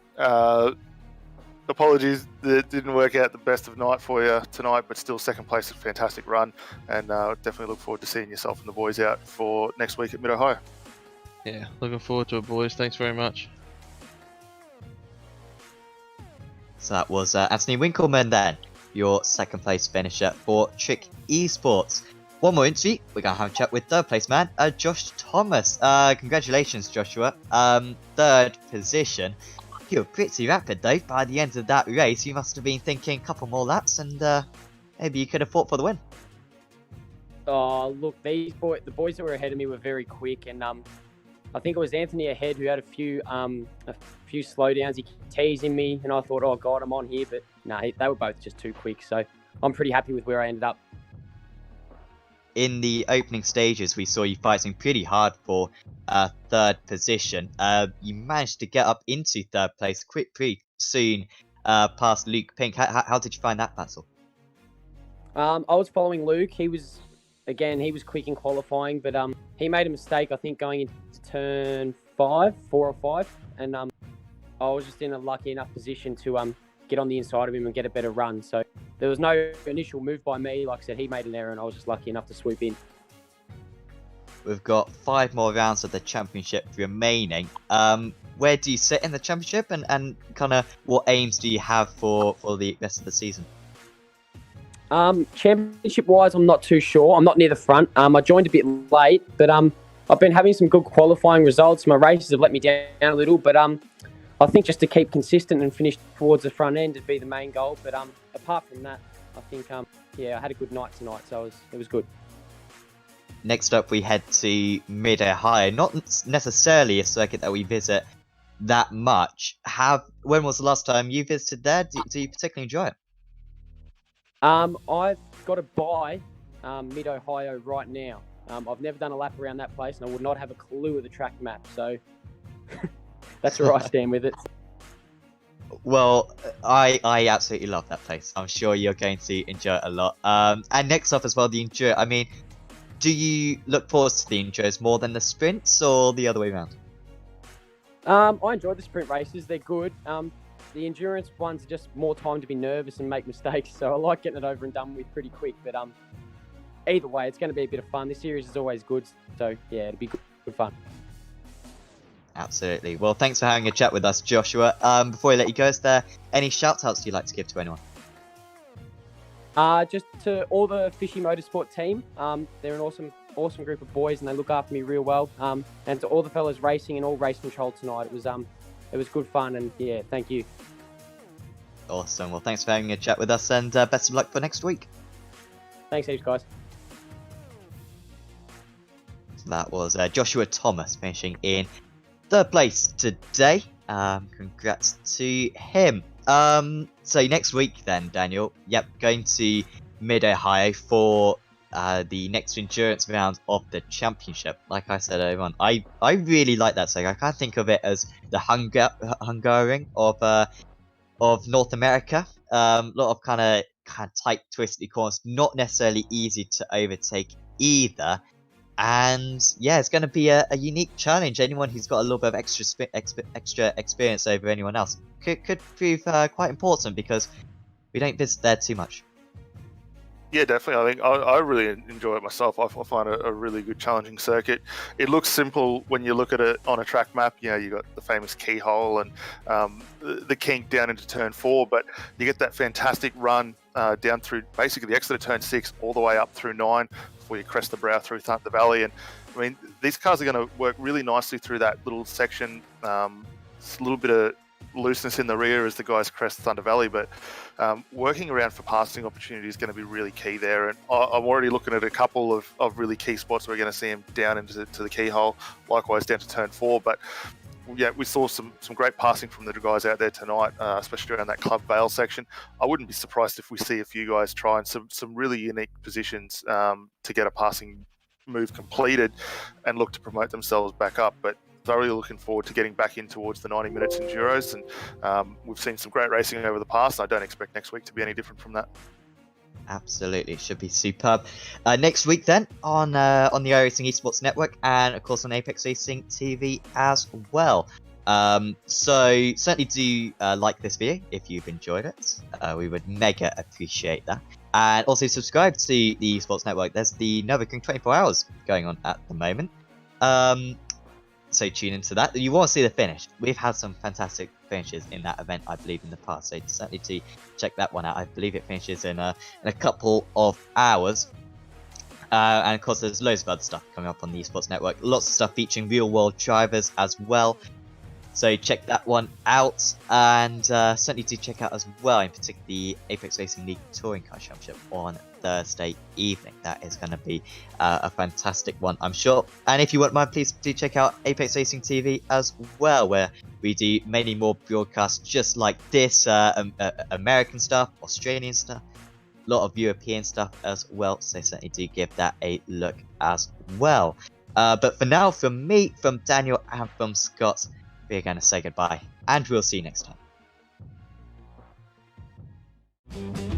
apologies that it didn't work out the best of night for you tonight, but still second place, a fantastic run, and definitely look forward to seeing yourself and the boys out for next week at Mid-Ohio. Yeah, looking forward to it, boys. Thanks very much. So that was Anthony Winkleman then, your second place finisher for Trick Esports. One more interview, we're going to have a chat with third place man, Josh Thomas. Congratulations, Joshua. Third position. You were pretty rapid though. By the end of that race, you must have been thinking a couple more laps and maybe you could have fought for the win. Oh, look, the boys that were ahead of me were very quick, and I think it was Anthony ahead who had a few slowdowns. He kept teasing me, and I thought, oh God, I'm on here, but no, they were both just too quick. So I'm pretty happy with where I ended up. In the opening stages, we saw you fighting pretty hard for third position. You managed to get up into third place pretty soon past Luke Pink. How did you find that battle? I was following Luke. He was quick in qualifying, but he made a mistake, I think, going into turn 4 or 5, and I was just in a lucky enough position to get on the inside of him and get a better run. So there was no initial move by me. Like I said, he made an error, and I was just lucky enough to swoop in. We've got 5 more rounds of the championship remaining. Where do you sit in the championship, and kind of what aims do you have for the rest of the season? Championship-wise, I'm not too sure. I'm not near the front. I joined a bit late, but I've been having some good qualifying results. My races have let me down a little, but I think just to keep consistent and finish towards the front end would be the main goal. But apart from that, I think I had a good night tonight, so it was good. Next up, we head to Mid-Ohio. Not necessarily a circuit that we visit that much. When was the last time you visited there? Do you particularly enjoy it? I've got to buy Mid-Ohio right now. I've never done a lap around that place, and I would not have a clue of the track map, so that's where I stand with it. Well, I absolutely love that place. I'm sure you're going to enjoy it a lot. And next up as well, the Enduro. I mean, do you look forward to the Enduros more than the sprints, or the other way around? I enjoy the sprint races. They're good. The endurance ones are just more time to be nervous and make mistakes, so I like getting it over and done with pretty quick. But either way, it's going to be a bit of fun. This series is always good, so yeah, it'll be good fun. Absolutely. Well, thanks for having a chat with us, Joshua. Before I let you go, is there any shout-outs you'd like to give to anyone? Just to all the Fishy Motorsport team. They're an awesome group of boys, and they look after me real well. And to all the fellas racing and all race control tonight, it was good fun, and yeah, thank you. Awesome. Well, thanks for having a chat with us, and best of luck for next week. Thanks heaps, guys. So that was Joshua Thomas finishing in third place today. Congrats to him. So next week then, Daniel. Yep, going to Mid-Ohio for the next endurance round of the championship. Like I said earlier on, I really like that circuit. I kind of think of it as the Hungaroring of North America. A lot of kind of tight, twisty corners, not necessarily easy to overtake either. And yeah, it's going to be a unique challenge. Anyone who's got a little bit of extra experience over anyone else could prove quite important, because we don't visit there too much. Yeah, definitely. I think I really enjoy it myself. I find it a really good, challenging circuit. It looks simple when you look at it on a track map. You know, you got the famous keyhole and the kink down into turn 4, but you get that fantastic run down through basically the exit of turn 6 all the way up through 9 before you crest the brow through Thunder Valley. And I mean, these cars are going to work really nicely through that little section. It's a little bit of looseness in the rear as the guys crest Thunder Valley, but working around for passing opportunity is going to be really key there. And I'm already looking at a couple of really key spots. We're going to see them down into the keyhole, likewise down to turn 4. But yeah, we saw some great passing from the guys out there tonight, especially around that Club Vale section. I wouldn't be surprised if we see a few guys trying some really unique positions to get a passing move completed and look to promote themselves back up. But thoroughly looking forward to getting back in towards the 90 minutes Enduros, and we've seen some great racing over the past. I don't expect next week to be any different from that. Absolutely, it should be superb. Next week then on the iRacing Esports Network, and of course on Apex Racing TV as well. So certainly do like this video if you've enjoyed it. We would mega appreciate that. And also subscribe to the Esports Network. There's the Nürburgring 24 hours going on at the moment. so tune into that. You want to see the finish. We've had some fantastic finishes in that event, I believe, in the past. So certainly to check that one out. I believe it finishes in a couple of hours. And of course, there's loads of other stuff coming up on the Esports Network. Lots of stuff featuring real-world drivers as well. So check that one out, and certainly do check out as well, in particular, the Apex Racing League Touring Car Championship on Thursday evening. That is going to be a fantastic one, I'm sure. And if you wouldn't mind, please do check out Apex Racing TV as well, where we do many more broadcasts just like this, American stuff, Australian stuff, a lot of European stuff as well. So certainly do give that a look as well. But for now, from me, from Daniel, and from Scott, we're going to say goodbye, and we'll see you next time.